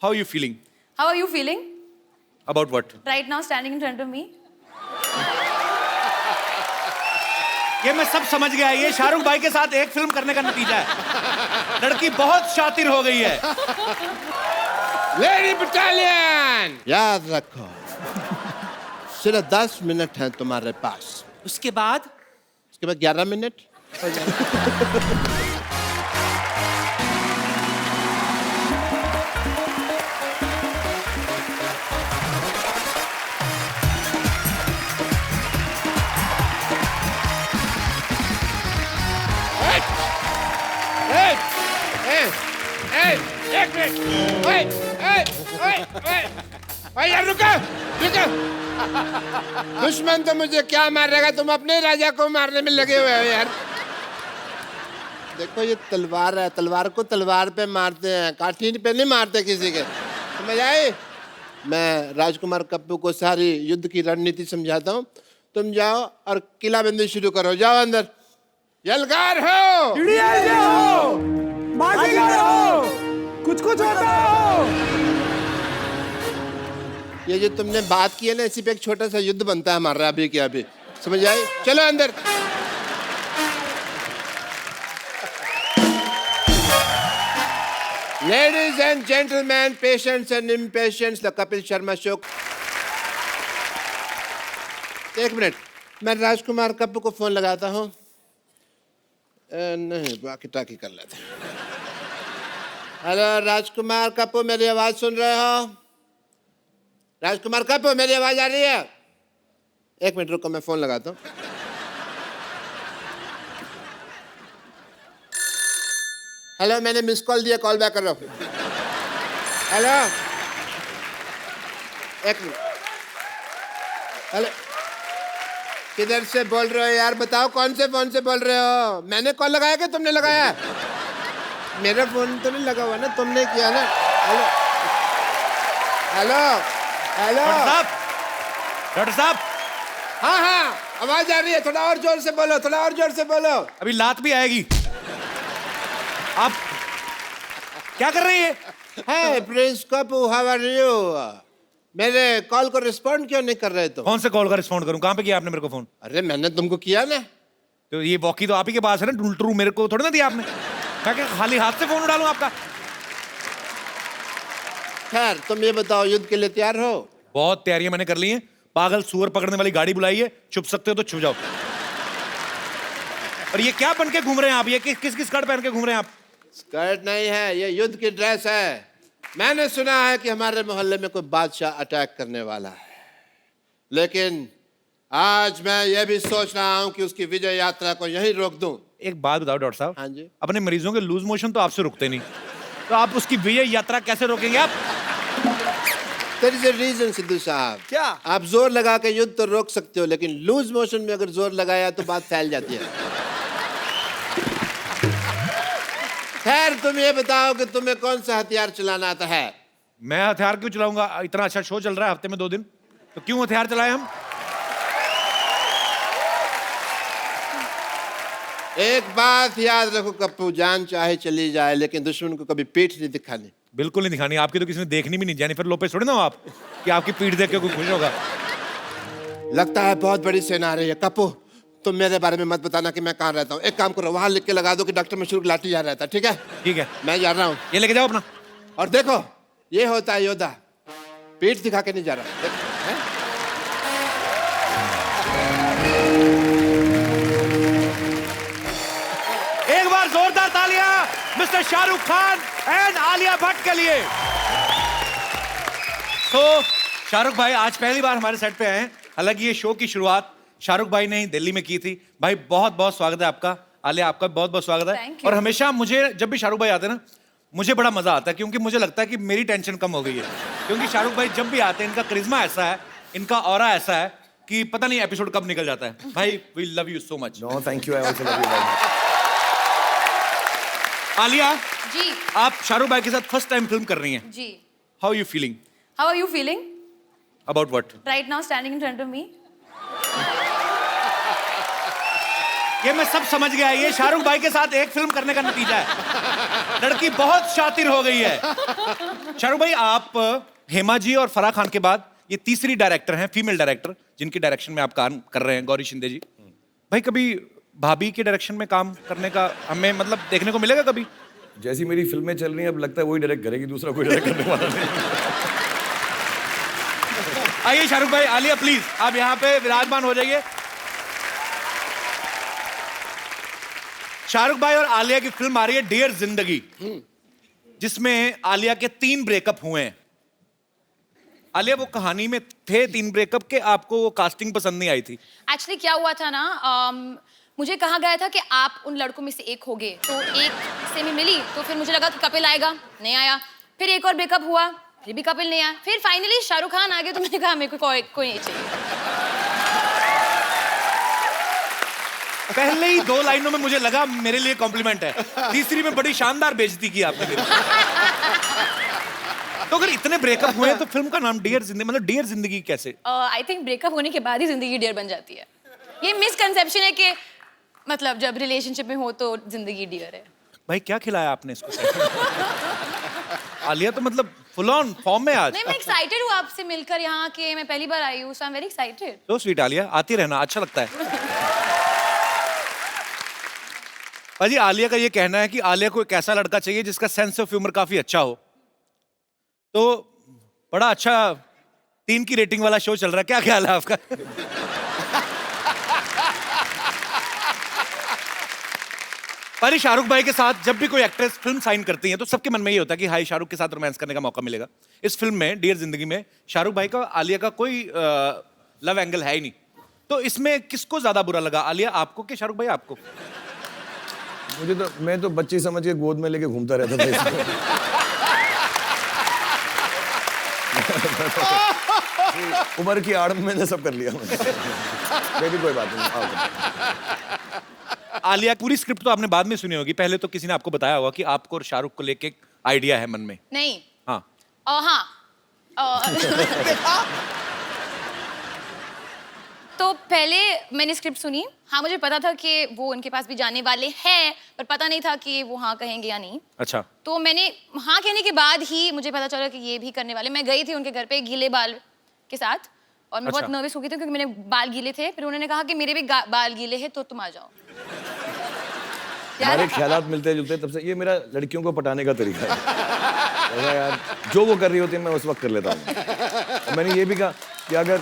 How are you feeling? How are you feeling? About what? Right now, standing in front of me. ये मैं सब समझ गया, ये शाहरुख भाई के साथ एक फिल्म करने का नतीजा है। लड़की बहुत शातिर हो गई है। लेडी बटालियन, याद रखो सिर्फ 10 मिनट हैं तुम्हारे पास। उसके बाद 11 मिनट हो जाएगा। एक मिनट, यार रुको रुको। दुश्मन तो मुझे क्या मारेगा, तुम अपने राजा को मारने में लगे हुए हो यार। देखो ये तलवार है, तलवार को तलवार पे मारते हैं, काठी पे नहीं मारते किसी के। समझ आई? मैं राजकुमार कप्पू को सारी युद्ध की रणनीति समझाता हूँ। तुम जाओ और किलाबंदी शुरू करो, जाओ अंदर। यलगार हो, बाजीगर हो, कुछ होता हो। ये जो तुमने बात की है ना, इसी पे एक छोटा सा युद्ध बनता है हमारा अभी के अभी। समझ आई? चलो अंदर। Ladies and gentlemen, patients and impatients, the Kapil Sharma show. एक मिनट, मैं राजकुमार कप्पू को फोन लगाता हूँ। नहीं, बाकी टाकी कर लेते। हेलो राजकुमार कप्पू, मेरी आवाज सुन रहे हो? राजकुमार कप्पू, मेरी आवाज आ रही है? एक मिनट रुको, मैं फोन लगाता हूँ। हेलो, मैंने मिस कॉल दिया, कॉल बैक कर रहा हूँ। हेलो, एक मिनट। हेलो, किधर से बोल रहे हो यार? बताओ कौन से फोन से बोल रहे हो? मैंने कॉल लगाया कि तुमने लगाया? मेरा फोन तो नहीं लगा हुआ ना, तुमने किया ना। हेलो हेलो हेलो डॉक्टर साहब। हाँ हाँ, आवाज आ रही है। थोड़ा और जोर से बोलो, थोड़ा और जोर से बोलो। अभी लात भी आएगी। आप क्या कर रहे हैं? Hi prince Kappu, how are you? मेरे कॉल को रिस्पॉन्ड क्यों नहीं कर रहे तुम? कौन से कॉल का रिस्पॉन्ड करूं? कहाँ पे किया आपने मेरे को फोन? अरे मैंने तुमको किया ना। तो ये वॉकी तो आप ही के पास है ना, डुलटरू मेरे को थोड़ी ना दिया आपने। मैं क्या खाली हाथ से फोन उड़ा लूं आपका? खैर तुम ये बताओ, युद्ध के लिए तैयार हो? बहुत तैयारियां मैंने कर ली हैं। पागल सुअर पकड़ने वाली गाड़ी बुलाई है, छुप सकते हो तो छुप जाओ। और ये क्या बन के घूम रहे हैं आप? ये किस स्कर्ट पहन के घूम रहे हैं आप? स्कर्ट नहीं है, ये युद्ध की ड्रेस है। मैंने सुना है कि हमारे मोहल्ले में कोई बादशाह अटैक करने वाला है, लेकिन आज मैं ये भी सोच रहा हूं कि उसकी विजय यात्रा को यहीं रोक दूं। एक बात बताओ डॉक्टर साहब। हाँ जी। अपने मरीजों के लूज मोशन तो आपसे रुकते नहीं, तो आप उसकी विजय यात्रा कैसे रोकेंगे आप? There is a reason, Sidhu साहब। क्या? आप जोर लगा के युद्ध तो रोक सकते हो, लेकिन लूज मोशन में अगर जोर लगाया तो बात फैल जाती है। खैर तुम ये बताओ कि तुम्हें कौन सा हथियार चलाना आता है? मैं हथियार क्यों चलाऊंगा? इतना अच्छा शो चल रहा है हफ्ते में 2 दिन, तो क्यों हथियार चलाए हम? एक बात याद रखो कप्पू, जान चाहे चली जाए लेकिन दुश्मन को कभी पीठ नहीं दिखानी। बिल्कुल नहीं दिखानी। आपकी तो किसी ने देखनी भी नहीं। जेनिफर लोपेज थोड़ी ना हो आप कि आपकी पीठ देख के कोई खुश होगा। लगता है बहुत बड़ी सेना आ रही है। कप्पू तुम मेरे बारे में मत बताना कि मैं कहाँ रहता हूँ। एक काम करो, वहां लिख के लगा दो कि डॉक्टर मशहूर लाठी जा रहता है। ठीक है? ठीक है, मैं जा रहा हूँ। ये लेके जाओ अपना। और देखो, ये होता है योद्धा, पीठ दिखा के नहीं जा रहा। है? एक बार जोरदार तालियां मिस्टर शाहरुख खान एंड आलिया भट्ट के लिए। तो शाहरुख भाई आज पहली बार हमारे सेट पे आए हैं। हालांकि ये शो की शुरुआत शाहरुख भाई ने ही दिल्ली में की थी। भाई बहुत बहुत स्वागत है आपका। आलिया आपका बहुत बहुत स्वागत है। Thank you. और हमेशा मुझे जब भी शाहरुख भाई आते हैं ना, मुझे बड़ा मजा आता है, क्योंकि मुझे लगता है कि मेरी टेंशन कम हो गई है। क्योंकि शाहरुख भाई जब भी आते हैं, इनका करिश्मा ऐसा है, इनका ऑरा ऐसा है कि पता नहीं एपिसोड कब निकल जाता है। भाई we love you so much. No thank you, I also love you very much. Alia ji आप शाहरुख भाई के साथ फर्स्ट टाइम फिल्म कर रही हैं। जी। How you feeling? How are you feeling? About what? Right now, standing in front of me. ये मैं सब समझ गया, ये शाहरुख भाई के साथ एक फिल्म करने का नतीजा है। लड़की बहुत शातिर हो गई है। शाहरुख भाई, आप हेमा जी और फराह खान के बाद ये तीसरी डायरेक्टर हैं, फीमेल डायरेक्टर, जिनकी डायरेक्शन में आप काम कर रहे हैं, गौरी शिंदे जी। भाई कभी भाभी के डायरेक्शन में काम करने का हमें मतलब देखने को मिलेगा कभी? जैसी मेरी फिल्में चल रही हैं अब लगता है वही डायरेक्ट करेगी, दूसरा कोई डायरेक्ट करने वाला नहीं। आइए शाहरुख भाई, आलिया प्लीज आप यहाँ पे विराजमान हो जाइए। शाहरुख भाई और आलिया की फिल्म आ रही है डियर जिंदगी, जिसमें आलिया के 3 ब्रेकअप हुए हैं। आलिया, वो कहानी में थे 3 ब्रेकअप के, आपको वो कास्टिंग पसंद नहीं आई थी? एक्चुअली क्या हुआ था ना, मुझे कहा गया था कि आप उन लड़कों में से एक होगे, तो एक से मैं मिली तो फिर मुझे लगा कि कपिल आएगा, नहीं आया। फिर एक और ब्रेकअप हुआ, फिर भी कपिल नहीं आया। फिर फाइनली शाहरुख खान आ गए, तो मैंने कहा मेरे को कोई नहीं चाहिए। पहले ही 2 लाइनों में मुझे लगा मेरे लिए कॉम्प्लीमेंट है, तीसरी में बड़ी शानदार बेइज्जती की आपने मेरी। तो अगर इतने ब्रेकअप हुए तो फिल्म का नाम डियर जिंदगी, मतलब डियर जिंदगी कैसे? आई थिंक ब्रेकअप होने के बाद ही जिंदगी डियर बन जाती है। ये मिसकंसेप्शन है कि मतलब जब रिलेशनशिप में हो तो जिंदगी डियर है। भाई क्या खिलाया आपने इसको? आलिया तो मतलब फुल ऑन फॉर्म में आज। नहीं, मैं एक्साइटेड हूँ आपसे मिलकर यहाँ के, मैं पहली बार आई हूँ, सो आई एम वेरी एक्साइटेड। तो स्वीट आलिया, आती रहना, अच्छा लगता है। भाजी, आलिया का ये कहना है कि आलिया को एक ऐसा लड़का चाहिए जिसका सेंस ऑफ ह्यूमर काफी अच्छा हो। तो बड़ा अच्छा 3 की रेटिंग वाला शो चल रहा है, क्या ख्याल है आपका? पर शाहरुख भाई के साथ जब भी कोई एक्ट्रेस फिल्म साइन करती है तो सबके मन में ये होता है कि हाई शाहरुख के साथ रोमांस करने का मौका मिलेगा। इस फिल्म में डियर जिंदगी में शाहरुख भाई का आलिया का कोई लव एंगल है ही नहीं। तो इसमें किसको ज्यादा बुरा लगा, आलिया आपको कि शाहरुख भाई आपको? मुझे तो, मैं तो बच्ची समझ के गोद में लेके घूमता रहता था इसको। उम्र की आड़ में मैंने सब कर लिया। बेबी कोई बात नहीं, आओ। आलिया, पूरी स्क्रिप्ट तो आपने बाद में सुनी होगी, पहले तो किसी ने आपको बताया होगा कि आपको और शाहरुख को लेके एक आइडिया है मन में? नहीं। हाँ। तो पहले मैंने स्क्रिप्ट सुनी, हाँ मुझे पता था कि वो उनके पास भी जाने वाले हैं, पर पता नहीं था कि वो हाँ कहेंगे या नहीं। अच्छा। तो मैंने हाँ कहने के बाद ही मुझे पता चला कि ये भी करने वाले। मैं गई थी उनके घर पे गीले बाल के साथ, और मैं बहुत नर्वस हो गई थी क्योंकि मेरे बाल गीले थे। फिर उन्होंने कहा कि मेरे भी बाल गीले हैं, तो तुम आ जाओ। हमारे ख्यालात मिलते जुलते, तब से ये मेरा लड़कियों को पटाने का तरीका है। यार जो वो कर रही होती है मैं उस वक्त कर लेता हूँ। मैंने ये भी कहा कि अगर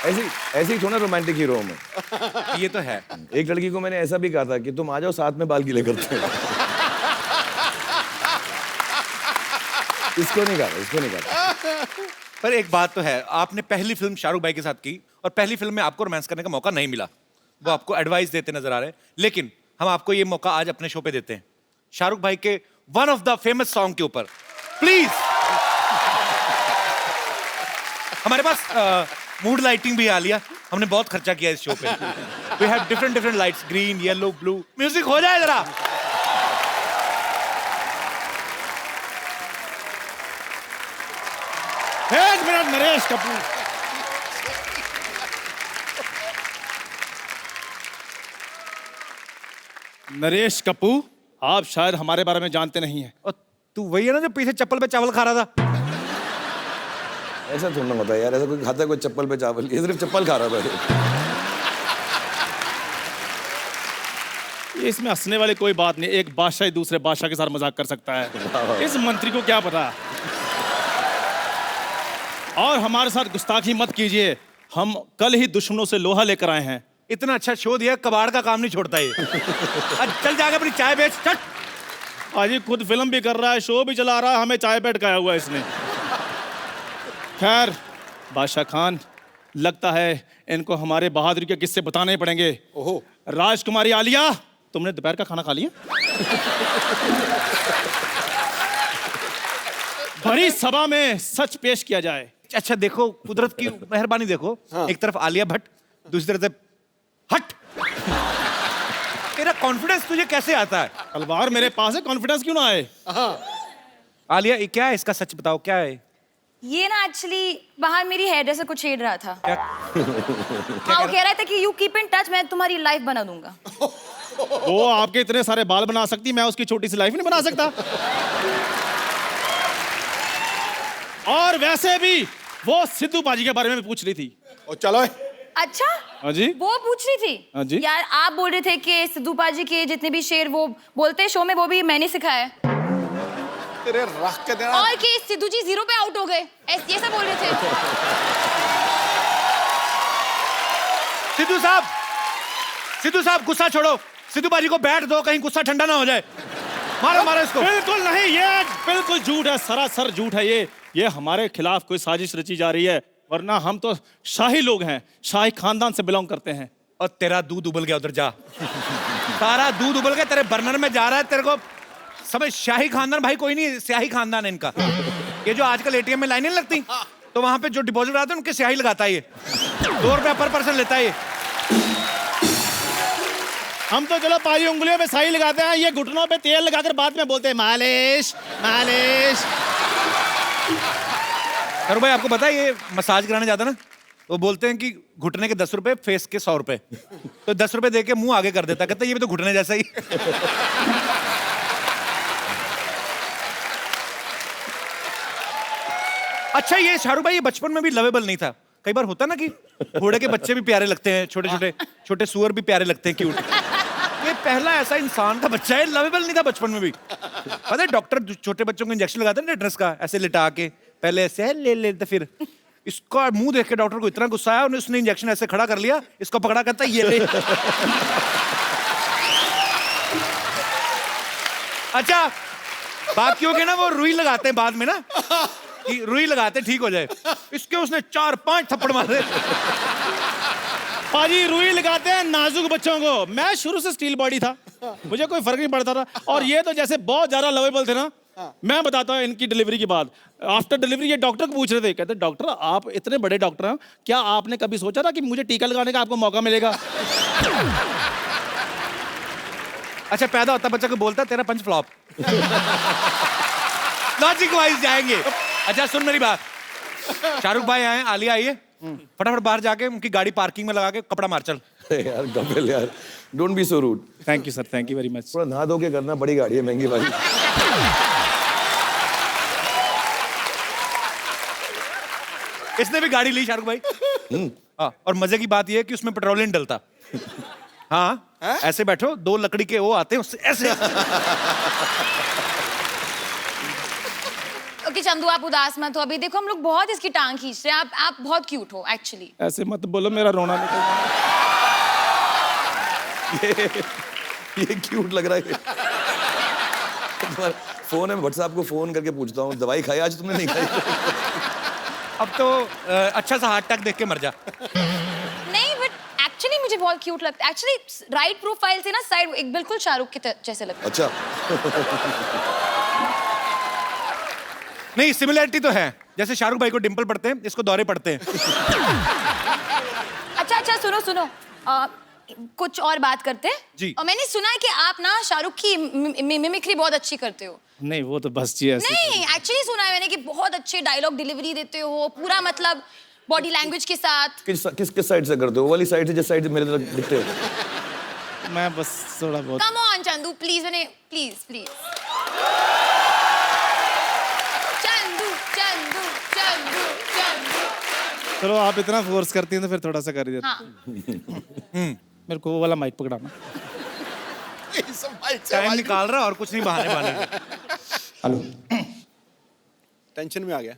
ऐसे ही थोड़ा रोमांटिक हीरो हूं मैं। ये तो है। एक लड़की को मैंने ऐसा भी कहा था कि तुम आ जाओ साथ में बाल गीले करते हैं। इसको नहीं कहा। पर एक बात तो है, आपने पहली फिल्म शाहरुख भाई के साथ की और पहली फिल्म में आपको रोमांस करने का मौका नहीं मिला, वो आपको एडवाइस देते नजर आ रहे हैं। लेकिन हम आपको ये मौका आज अपने शो पे देते हैं, शाहरुख भाई के one of the famous song के ऊपर। प्लीज। हमारे पास मूड लाइटिंग भी आ लिया, हमने बहुत खर्चा किया इस शो पे। We have different lights, green, yellow, blue. Music हो जाए जरा। एक मिनट, नरेश कपूर। नरेश कपूर, आप शायद हमारे बारे में जानते नहीं हैं। और तू वही है ना जो पीछे चप्पल पे चावल खा रहा था? ऐसा थोड़ा होता है यार, ऐसा कोई खाता है कोई चप्पल पे चावल, ये सिर्फ चप्पल खा रहा था। इसमें हंसने वाली कोई बात नहीं, एक बादशाह ही दूसरे बादशाह के साथ मजाक कर सकता है, इस मंत्री को क्या पता। और हमारे साथ गुस्ताखी मत कीजिए, हम कल ही दुश्मनों से लोहा लेकर आए हैं। इतना अच्छा शो दिया, कबाड़ का काम नहीं छोड़ता ये। चल जाके अपनी चाय बेच, चट। आज ये खुद फिल्म भी कर रहा है, शो भी चला रहा है, हमें चाय पे अटकाया हुआ है इसने। खैर बादशाह खान, लगता है इनको हमारे बहादुरी के किस्से बताने पड़ेंगे। ओहो। राजकुमारी आलिया, तुमने दोपहर का खाना खा लिया? भरी सभा में सच पेश किया जाए। अच्छा देखो, कुदरत की मेहरबानी देखो। हाँ। एक तरफ आलिया भट्ट, दूसरी तरफ हट। तेरा कॉन्फिडेंस तुझे कैसे आता है? तलवार मेरे पास है, कॉन्फिडेंस क्यों ना आए? आलिया, ये क्या है, इसका सच बताओ, क्या है? ये ना एक्चुअली बाहर मेरी हेयर ड्रेसर को छेड़ रहा था। क्या? हाँ, वो कह रहा था कि यू कीप इन टच, मैं तुम्हारी लाइफ बना दूंगा। वो आपके इतने सारे बाल बना सकती, मैं उसकी छोटी सी लाइफ नहीं बना सकता। और वैसे भी वो सिद्धू पाजी के बारे में पूछ रही थी। ओ चलो अच्छा, हाँ जी, वो पूछ रही थी। हाँ जी। यार आप बोल रहे थे कि सिद्धू पाजी के जितने भी शेर वो बोलते हैं शो में, वो भी मैंने सिखाया है। तेरे रख के देना। और कि सिद्धू जी 0 पे आउट हो गए, ये सब बोल रहे थे। सिद्धू साहब गुस्सा छोड़ो, सिद्धू बाजी को बैठ दो, कहीं गुस्सा ठंडा ना हो जाए। मारो मारो इसको। बिल्कुल नहीं, ये बिल्कुल झूठ है, सरासर झूठ है ये हमारे खिलाफ कोई साजिश रची जा रही है, वरना हम तो शाही लोग हैं, शाही खानदान से बिलोंग करते हैं। और तेरा दूध उबल गया, उधर जा। सारा दूध उबल गया तेरे बर्नर में जा रहा है, तेरे को समझ। शाही खानदान भाई कोई नहीं, स्याही खानदान है इनका। ये जो आजकल एटीएम में लाइनें लगती, तो वहां पे जो डिपॉजिट आते हैं उनके स्याही लगाता है ये। 2 रुपया पर पर्सन लेता है ये। हम तो चलो पाजी उंगलियों पे साई लगाते हैं, ये घुटनों पे तेल लगाकर बाद में बोलते हैं मालिश मालिश। अरे भाई आपको पता है ये मसाज कराने जाता ना, वो बोलते हैं कि घुटने के 10 रुपए, फेस के 100 रुपए। तो 10 रुपए दे के मुंह आगे कर देता, कहता है ये भी तो घुटने जैसा ही। अच्छा ये शाहरुख भाई ये बचपन में भी लवेबल नहीं था? कई बार होता ना कि घोड़े के बच्चे भी प्यारे लगते हैं, छोटे सुअर भी प्यारे लगते हैं, क्यूट। ये पहला ऐसा इंसान का बच्चा है, लवेबल नहीं था बचपन में भी। पता है डॉक्टर छोटे बच्चों को इंजेक्शन लगाते हैं ना ड्रेस का, ऐसे लिटा के, पहले ऐसे ले लेते, फिर इसका मुंह देख के डॉक्टर को इतना गुस्सा आया, उसने इंजेक्शन ऐसे खड़ा कर लिया, इसको पकड़ा, कहता है ये ले। अच्छा बाकियों के ना वो रुई लगाते हैं बाद में ना, कि रुई लगाते हैं ठीक हो जाए, इसके उसने 4-5 थप्पड़ मारे। पाजी रुई लगाते हैं नाजुक बच्चों को। मैं शुरू से स्टील बॉडी था, मुझे कोई फर्क नहीं पड़ता था, और ये तो जैसे बहुत ज्यादा लवेबल थे ना। मैं बताता हूँ इनकी डिलीवरी के बाद, आफ्टर डिलीवरी ये डॉक्टर को पूछ रहे थे, कहते डॉक्टर आप इतने बड़े डॉक्टर हैं, क्या आपने कभी सोचा था कि मुझे टीका लगाने का आपको मौका मिलेगा? अच्छा पैदा होता बच्चा को बोलता तेरा पंच फ्लॉप। लॉजिक वाइज जाएंगे। अच्छा सुन मेरी बात, शाहरुख भाई आए, आलिया आई है, फटाफट बाहर जाके उनकी गाड़ी पार्किंग में लगा के कपड़ा मार चल। यार कपिल यार, don't be so rude. Thank you sir, thank you very much. थोड़ा नहा धो के करना, बड़ी गाड़ी है, महंगी वाली। इसने भी गाड़ी ली शाहरुख भाई। हाँ, और मजे की बात यह है कि उसमें पेट्रोल नहीं डलता। हाँ ऐसे बैठो, 2 लकड़ी के वो आते हैं उससे ऐसे। ओके चंदू आप उदास मत हो, अभी देखो हम लोग बहुत इसकी टांग खींच रहे हैं, आप बहुत क्यूट हो एक्चुअली। ऐसे मत बोलो, मेरा रोना निकल गया। ये क्यूट लग रहा है। फोन है, व्हाट्सएप को फोन करके पूछता हूँ दवाई खाई आज तुमने? नहीं खाई। अब तो अच्छा सा हार्ट अटैक देख के मर जा। नहीं बट एक्चुअली मुझे बहुत क्यूट लगता है, एक्चुअली राइट प्रोफाइल से ना साइड एक बिल्कुल शाहरुख के जैसे लगता है। अच्छा। नहीं सिमिलरिटी तो है, जैसे शाहरुख भाई को डिंपल पड़ते हैं, इसको दौरे पड़ते हैं। अच्छा सुनो कुछ और बात करते हैं जी। और मैंने सुना है कि आप ना शाहरुख की मिमिक्री बहुत अच्छी करते हो। नहीं वो तो बस जी ऐसे। नहीं एक्चुअली सुना है मैंने कि बहुत अच्छे डायलॉग डिलीवरी देते हो, पूरा मतलब बॉडी लैंग्वेज के साथ। किस साइड से करते हो? वाली साइड से, जिस साइड से मेरे तरफ दिखते हो? मैं बस थोड़ा बहुत। कम ऑन चंदू प्लीज, मैंने प्लीज चंदू चलो आप इतना फोर्स करती हैं तो फिर थोड़ा सा कर ही देते। हाँ मेरे को वो वाला माइक पकड़ाना। टाइम निकाल रहा और कुछ नहीं, बहाने। हेलो, टेंशन में आ गया।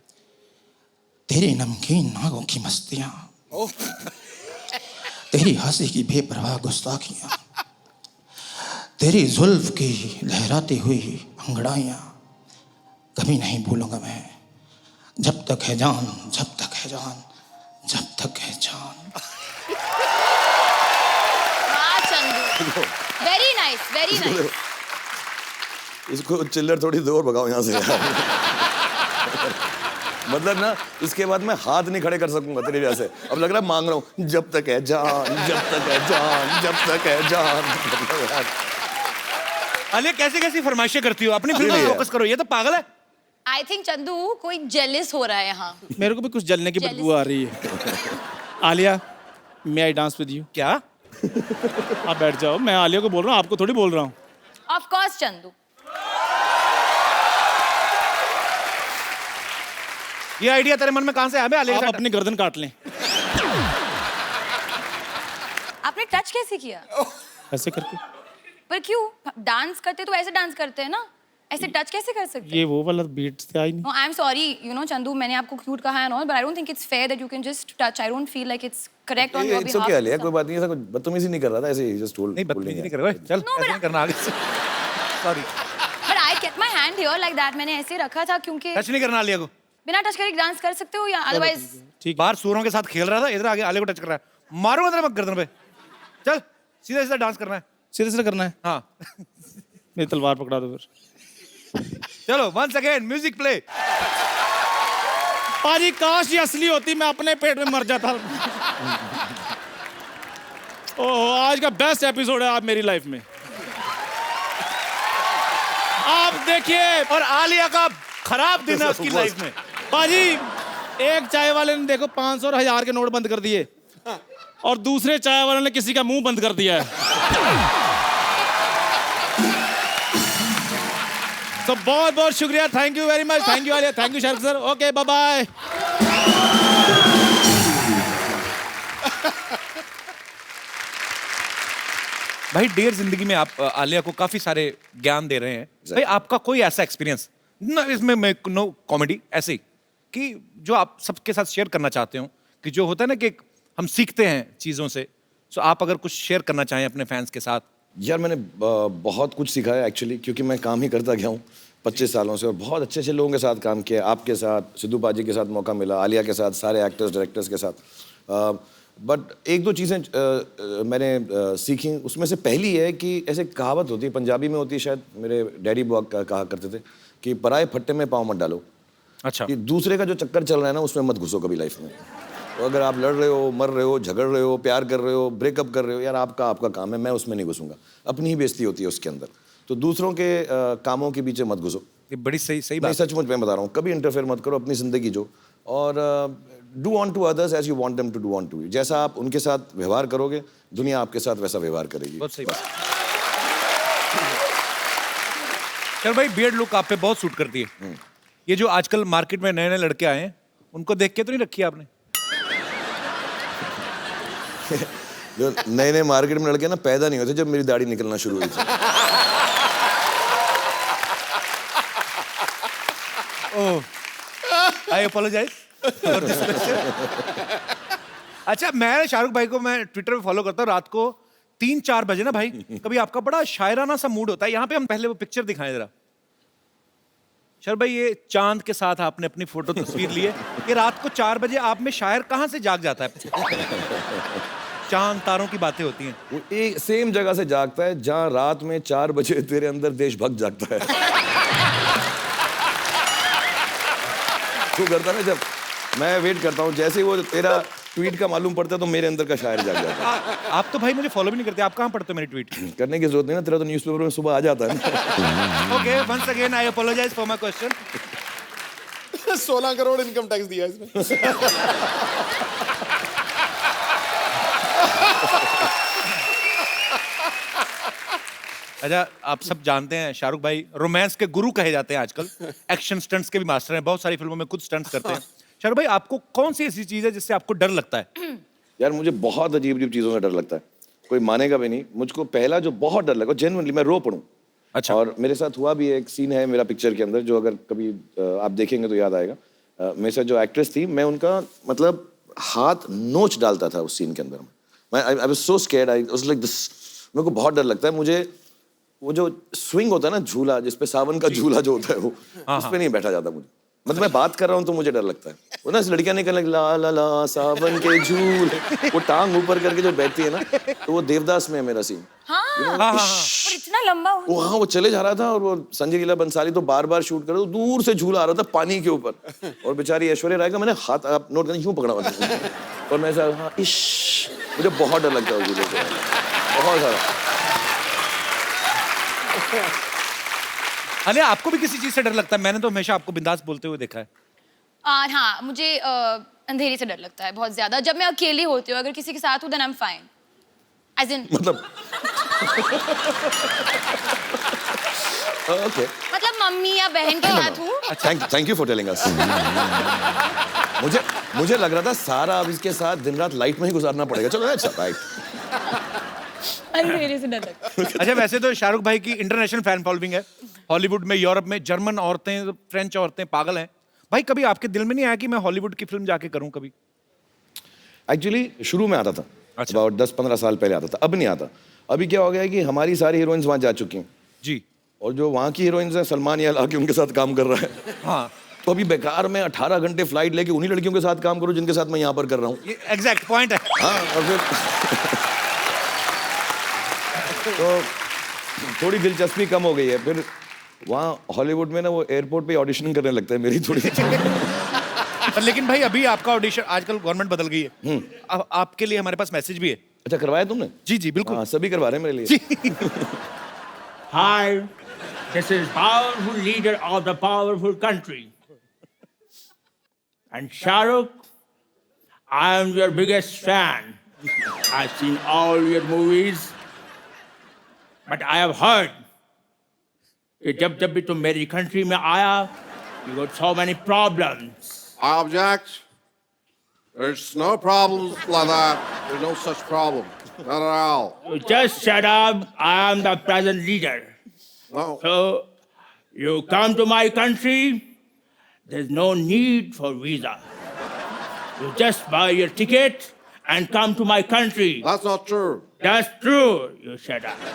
तेरे नमकीन नागों की मस्तियां, तेरी हंसी की बेपरवाह गुस्ताखियां, तेरी जुल्फ की लहराती हुई अंगड़ाइयां कभी नहीं भूलूंगा मैं। जब तक है जान, जब तक है जान, जब तक है जान। हाँ चंदू, वेरी नाइस। इसको चिल्लर थोड़ी दूर भगाओ यहाँ से यार। मतलब ना इसके बाद मैं हाथ नहीं खड़े कर सकूंगा तेरे वजह से। अब लग रहा है मांग रहा हूँ, जब तक है जान, जब तक है जान, जब तक है जान। अरे कैसी फरमाइशें करती हो, अपनी फिल्म में फोकस करो, ये तो पागल है। आई थिंक चंदू कोई जेलिस हो रहा है यहाँ. मेरे को भी कुछ जलने की Jealous. बदबू आ रही है. आलिया, मे आई डांस विद यू? क्या? आप बैठ जाओ, मैं आलिया को बोल रहा हूँ, आपको थोड़ी बोल रहा हूँ. Of course Chandu. ये आइडिया तेरे मन में कहां से आया बे आलिया के आप साथ? अपनी गर्दन काट लें. आपने टच कैसे किया? ऐसे करके. पर क्यों? डांस करते तो ऐसे डांस करते हैं ना, ऐसे टच कैसे कर सकते हैं? ये वो वाला बीट से आई नहीं. No, I'm sorry, you know, Chandu, मैंने आपको क्यूट कहा है and all, but I don't think it's fair that you can just touch. I don't feel like it's correct on your it's behalf. Okay Alia, कोई बात नहीं, ऐसा कुछ बदतमीजी नहीं कर रहा था, ऐसे ही जस्ट टोल्ड. नहीं बदतमीजी नहीं कर रहा चल No, ऐसे but- नहीं करना आगे से. Sorry. But I kept my hand here like that. मैंने ऐसे रखा था क्योंकि टच नहीं करना आलिया को. बिना टच करे डांस कर सकते हो या otherwise ठीक. बाहर सूरों के साथ खेल रहा था, इधर आगे आलिया को टच कर रहा है. मारूंगा तेरे मत गर्दन पे. चल सीधा सीधा डांस करना है. सीधे सीधे करना है. हाँ. मेरी तलवार पकड़ा दो फिर. चलो वंस अगेन म्यूजिक प्ले. पाजी काश ये असली होती, मैं अपने पेट में मर जाता. ओह, आज का बेस्ट एपिसोड है आप मेरी लाइफ में. आप देखिए और आलिया का खराब दिन है उसकी लाइफ में. पाजी, एक चाय वाले ने देखो 500 और 1000 के नोट बंद कर दिए और दूसरे चाय वाले ने किसी का मुंह बंद कर दिया है. तो बहुत बहुत शुक्रिया. Thank you very much. Thank you Alia. Thank you Shahrukh sir. Okay bye bye. भाई डेयर जिंदगी में आप आलिया को काफी सारे ज्ञान दे रहे हैं. भाई आपका कोई ऐसा एक्सपीरियंस ना, इसमें मैं नो कॉमेडी ऐसे ही कि जो आप सबके साथ शेयर करना चाहते हो, कि जो होता है ना कि हम सीखते हैं चीजों से, सो आप अगर कुछ शेयर करना चाहें अपने फैंस के साथ. यार मैंने बहुत कुछ सीखा है एक्चुअली, क्योंकि मैं काम ही करता गया हूँ 25 सालों से और बहुत अच्छे अच्छे लोगों के साथ काम किया. आपके साथ, सिद्धू पाजी के साथ मौका मिला, आलिया के साथ, सारे एक्टर्स डायरेक्टर्स के साथ. बट एक दो चीज़ें मैंने सीखी. उसमें से पहली है कि ऐसे कहावत होती है, पंजाबी में होती है शायद, मेरे डैडी बुआ कहा करते थे कि पराए फट्टे में पाँव मत डालो. अच्छा. कि दूसरे का जो चक्कर चल रहा है ना, उसमें मत घुसो कभी लाइफ में. तो अगर आप लड़ रहे हो, मर रहे हो, झगड़ रहे हो, प्यार कर रहे हो, ब्रेकअप कर रहे हो, यार आपका काम है, मैं उसमें नहीं घुसूंगा. अपनी ही बेइज्जती होती है उसके अंदर. तो दूसरों के कामों के पीछे मत घुसो. ये बड़ी सही सही मैं बात. सचमुच में बता रहा हूँ, कभी इंटरफेयर मत करो, अपनी जिंदगी जो. और do unto others as you want them to do unto you. जैसा आप उनके साथ व्यवहार करोगे, दुनिया आपके साथ वैसा व्यवहार करेगी. बहुत सही बात. चल भाई बियर्ड लुक आप पे बहुत सूट करती है. ये जो आजकल मार्केट में नए नए लड़के आए हैं, उनको देख के तो नहीं रखी आपने? जो नए नए मार्केट में लड़के ना पैदा नहीं होते जब मेरी दाढ़ी निकलना शुरू हुई थी. आई अपोलोजाइज फॉर दिस क्वेश्चन. अच्छा मैं शाहरुख भाई को मैं ट्विटर पे फॉलो करता हूँ. रात को 3-4 बजे ना भाई, कभी आपका बड़ा शायराना सा मूड होता है. यहाँ पे हम पहले वो पिक्चर दिखाएं जरा. शर भाई ये चांद के साथ आपने अपनी फोटो तस्वीर ली है. ये रात को 4 बजे आप में शायर कहाँ से जाग जाता है? चांद तारों की बातें होती हैं. वो एक सेम जगह से जागता है जहाँ रात में 4 बजे तेरे अंदर देशभक्त जागता है. तू करता ना, जब मैं वेट करता हूँ, जैसे ही वो तेरा ट्वीट का मालूम पड़ता है तो मेरे अंदर का शायर जाग जाता है. आप तो भाई मुझे फॉलो भी नहीं करते. आप कहाँ पढ़ते हो मेरी ट्वीट? करने की जरूरत नहीं ना, तेरा तो न्यूज़पेपर में सुबह आ जाता है ना. Okay once again I apologise for my question. 16 crore income tax दिया इसमें. अच्छा आप सब जानते हैं शाहरुख भाई रोमांस के गुरु कहे जाते हैं आजकल. एक्शन स्टंट्स के भी मास्टर हैं. बहुत सारी फिल्मों में खुद स्टंट्स करते हैं. शाहरुख भाई आपको कौन सी ऐसी चीज है जिससे आपको डर लगता है? यार मुझे बहुत अजीब अजीब चीज़ों से डर लगता है. कोई मानेगा भी नहीं. मुझको पहला जो बहुत डर लगा, जेन्युइनली मैं रो पड़ूं. अच्छा. और मेरे साथ हुआ भी है. एक सीन है मेरा पिक्चर के अंदर जो अगर कभी आप देखेंगे तो याद आएगा. मेरे साथ जो एक्ट्रेस थी, मैं उनका मतलब हाथ नोच डालता था उस सीन के अंदर. मैं I was so scared. I was like this. मेरे को बहुत डर लगता है. मुझे वो जो स्विंग होता है ना, झूला जिसपे सावन का झूला जो होता है, वो उस पे नहीं बैठा जाता मुझे. मतलब मैं बात कर रहा हूँ तो मुझे डर लगता है. वो ना लड़कियां निकल ला ला ला सावन के झूले, वो टांग ऊपर करके जो बैठती है ना, तो वो देवदास में है मेरा सीन. हाँ पर इतना लंबा हो. वो हाँ वो चले जा रहा था और वो संजय लीला बंसाली तो बार बार शूट कर रहा था. दूर से झूला आ रहा था पानी के ऊपर, और बेचारी ऐश्वर्या राय का मैंने हाथ आप नोट करने यूं पकड़ा हुआ था. और मैं ऐसा हाँ इश, मुझे बहुत डर लगता है उस झूले से, बहुत सारा. अलिया आपको भी किसी चीज से डर लगता है? मैंने तो हमेशा आपको बिंदास बोलते हुए देखा है। हाँ, मुझे अंधेरे से डर लगता है बहुत ज्यादा। जब मैं अकेली होती हूँ, अगर किसी के साथ हूँ then I am fine. As in मतलब ओके, मतलब मम्मी या बहन के साथ हूँ। Thank you for telling us. मुझे लग रहा था सारा अब इसके साथ दिन रात लाइट में ही गुजारना पड़ेगा। चलो अच्छा, राइट। अंधेरे से डर लगता है। अच्छा, वैसे तो शाहरुख भाई की इंटरनेशनल फैन फॉलोइंग है। हॉलीवुड में, यूरोप में जर्मन औरतें, फ्रेंच औरतें पागल हैं। भाई कभी आपके दिल में नहीं आया कि मैं हॉलीवुड की फिल्म जाके करूं कभी? एक्चुअली शुरू में आता था, अच्छा। अबाउट 10-15 साल पहले आता था, अब नहीं आता। अभी क्या हो गया है कि हमारी सारी हीरोइंस वहाँ जा चुकी हैं, जी। और जो वहाँ की हीरोइंस हैं, सलमान यार आके उनके साथ काम कर रहा है। हाँ, तो अभी बेकार में 18 घंटे फ्लाइट लेके उन्हीं लड़कियों के साथ काम करूं जिनके साथ मैं यहाँ पर कर रहा हूँ। ये एग्जैक्ट पॉइंट है। हाँ, और फिर तो थोड़ी दिलचस्पी कम हो गई है। फिर वहाँ हॉलीवुड में ना वो एयरपोर्ट पे ऑडिशनिंग करने लगता है मेरी थोड़ी। पर लेकिन भाई अभी आपका ऑडिशन, आजकल गवर्नमेंट बदल गई है। अब आपके लिए हमारे पास मैसेज भी है। अच्छा, करवाया तुमने? जी जी बिल्कुल। हाँ, सभी करवा रहे हैं मेरे लिए। Hi, this is powerful leader of the powerful country. And Shahrukh, I am your biggest fan. I've seen all your movies. But I have heard कि जब भी तुम मेरी country में आया, you got so many problems. I object. There's no problems like that. There's no such problem. Not at all. You just shut up. I am the present leader. No. So, you come to my country, there's no need for visa. You just buy your ticket and come to my country. That's not true. That's true. You shut up.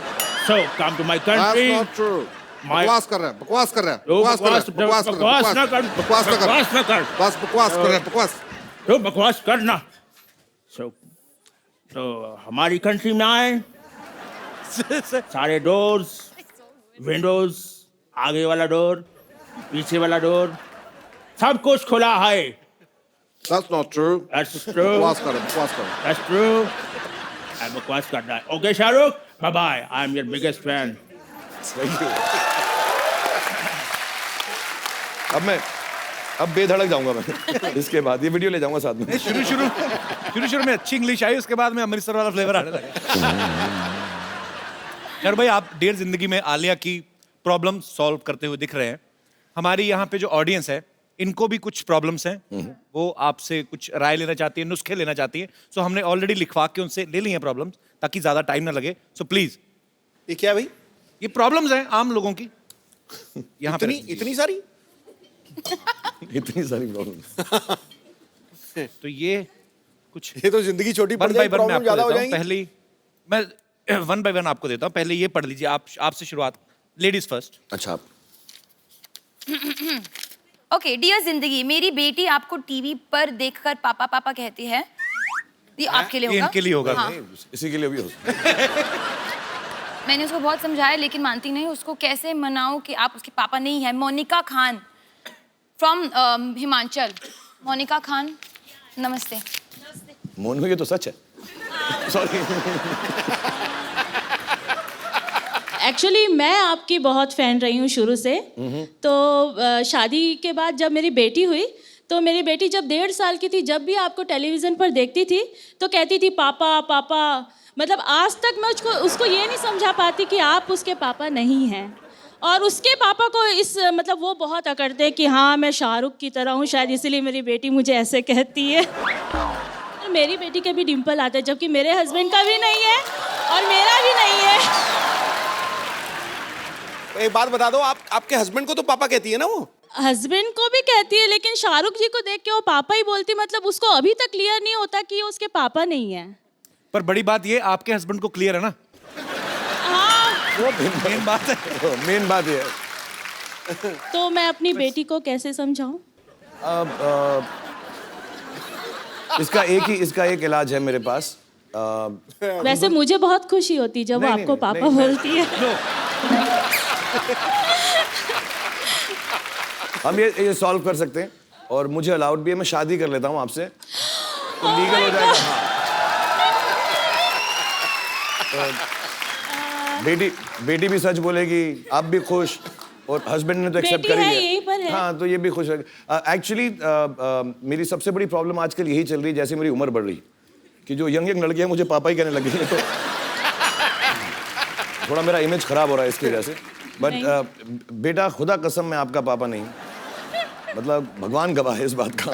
So, come to my country. That's not true. My- बकवास कर रहे हैं, बकवास कर रहे हैं, तू बकवास कर रहे हैं, बकवास कर रहे हैं, बकवास ना कर, बकवास ना कर, बकवास ना कर। बस बकवास कर रहे हैं, बकवास। तो बकवास करना। तो हमारी कंट्री में आए, सारे डोर्स, विंडोज, आगे वाला डोर, पीछे वाला डोर, सब कुछ खुला है। That's not true. That's true. बकवास कर रहे हैं, बकवास कर रहे हैं। That's true. I बकवास करना है। Okay, Shahrukh, bye bye. I am your biggest fan. Thank you. अब बेधड़क जाऊंगा मैं। इसके बाद ये वीडियो ले जाऊंगा साथ में। शुरू में अच्छी इंग्लिश आई, उसके बाद में अमृतसर वाला फ्लेवर आने लगा। यार भाई, आप डेढ़ जिंदगी में आलिया की प्रॉब्लम सॉल्व करते हुए दिख रहे हैं। हमारी यहाँ पे जो ऑडियंस है, इनको भी कुछ प्रॉब्लम्स हैं। वो आपसे कुछ राय लेना चाहती है, नुस्खे लेना चाहती है। सो हमने ऑलरेडी लिखवा के उनसे ले ली हैं प्रॉब्लम्स, ताकि ज्यादा टाइम ना लगे। सो प्लीज, ये क्या भाई? ये प्रॉब्लम्स हैं आम लोगों की। यहाँ पे इतनी सारी? इतनी सारी प्रॉब्लम। तो ये कुछ ये तो जिंदगी छोटी पड़ वन बाय जाएगी, वन मैं प्रॉब्लम आपको ज्यादा देता हो हूँ। जाएंगी। पहले मैं वन बाय वन आपको देता हूँ। पहले ये पढ़ लीजिए, आप आपसे शुरुआत। Ladies first. अच्छा, ओके, डियर जिंदगी, मेरी बेटी आपको टीवी पर देखकर पापा पापा कहती है। ये आपके लिए ये होगा। इनके लिए होगा। हाँ। इसी के लिए भी हो सकता है। मैंने उसको बहुत समझाया लेकिन मानती नहीं। उसको कैसे मनाऊं कि आप उसके पापा नहीं है। मोनिका खान फ्रॉम हिमाचल। मोनिका खान, नमस्ते। मोन में ये तो सच है। सॉरी। एक्चुअली मैं आपकी बहुत फ़ैन रही हूँ शुरू से। तो शादी के बाद जब मेरी बेटी हुई, तो मेरी बेटी जब 1.5 साल की थी, जब भी आपको टेलीविज़न पर देखती थी तो कहती थी पापा पापा। मतलब आज तक मैं उसको ये नहीं समझा पाती कि आप उसके पापा नहीं हैं। और उसके पापा को इस मतलब वो बहुत अकड़ते हैं कि हाँ मैं शाहरुख की तरह हूँ, शायद इसीलिए मेरी बेटी मुझे ऐसे कहती है। और मेरी बेटी के भी डिम्पल आते हैं, जबकि मेरे हस्बैंड का भी नहीं है और मेरा भी नहीं है। एक बात बता दो, आपके हस्बैंड को तो पापा कहती है ना वो? हस्बैंड को भी कहती है, लेकिन शाहरुख जी को देख के वो पापा ही बोलती। मतलब उसको अभी तक क्लियर नहीं होता कि वो उसके पापा नहीं है। पर बड़ी बात ये, आपके हस्बैंड को क्लियर है ना? हाँ, वो मेन बात है। मेन बात ये है। तो मैं अपनी बेटी को कैसे समझाऊं? अब इसका एक इलाज है मेरे पास। वैसे मुझे बहुत खुशी होती जब वो नहीं, आपको नहीं, पापा नहीं, बोलती है। हम ये सॉल्व कर सकते हैं, और मुझे अलाउड भी है। मैं शादी कर लेता हूँ आपसे, तो लीगल हो जाएगा। हाँ। तो बेटी भी सच बोलेगी, आप भी खुश, और हस्बैंड ने तो एक्सेप्ट बेटी कर ही है, लिया। यहीं पर है। हाँ, तो ये भी खुश है। एक्चुअली मेरी सबसे बड़ी प्रॉब्लम आजकल यही चल रही है, जैसे मेरी उम्र बढ़ रही कि जो यंग यंग लड़कियां मुझे पापा ही कहने लगी हैं, तो थोड़ा मेरा इमेज खराब हो रहा है इसकी वजह से। बट बेटा, खुदा कसम मैं आपका पापा नहीं, मतलब भगवान गवाह है इस बात का।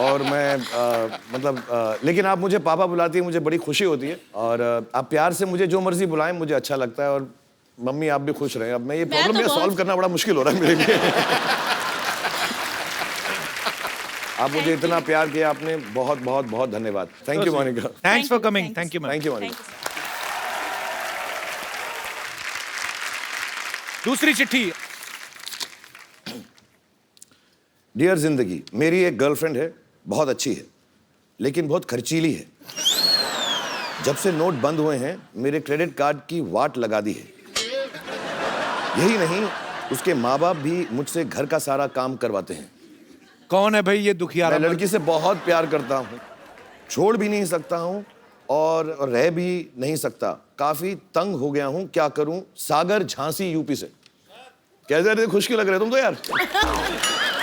और मैं लेकिन आप मुझे पापा बुलाती है, मुझे बड़ी खुशी होती है। और आप प्यार से मुझे जो मर्जी बुलाएं, मुझे अच्छा लगता है। और मम्मी आप भी खुश रहें। अब मैं ये प्रॉब्लम ये सॉल्व करना बड़ा मुश्किल हो रहा है मेरे लिए। आप मुझे इतना प्यार किया आपने, बहुत बहुत बहुत धन्यवाद। Thank you Monica. Thanks for coming. Thank you ma'am. Thank you Monica. दूसरी चिट्ठी। डियर जिंदगी, मेरी एक गर्लफ्रेंड है, बहुत अच्छी है, लेकिन बहुत खर्चीली है। जब से नोट बंद हुए हैं, मेरे क्रेडिट कार्ड की वाट लगा दी है। यही नहीं, उसके माँ बाप भी मुझसे घर का सारा काम करवाते हैं। कौन है भाई ये दुखियारा? मैं लड़की से बहुत प्यार करता हूँ, छोड़ भी नहीं सकता हूँ और रह भी नहीं सकता। काफी तंग हो गया हूँ, क्या करूँ? सागर झांसी यूपी से। कैसे रहे? खुश क्यों लग रहे तुम तो यार?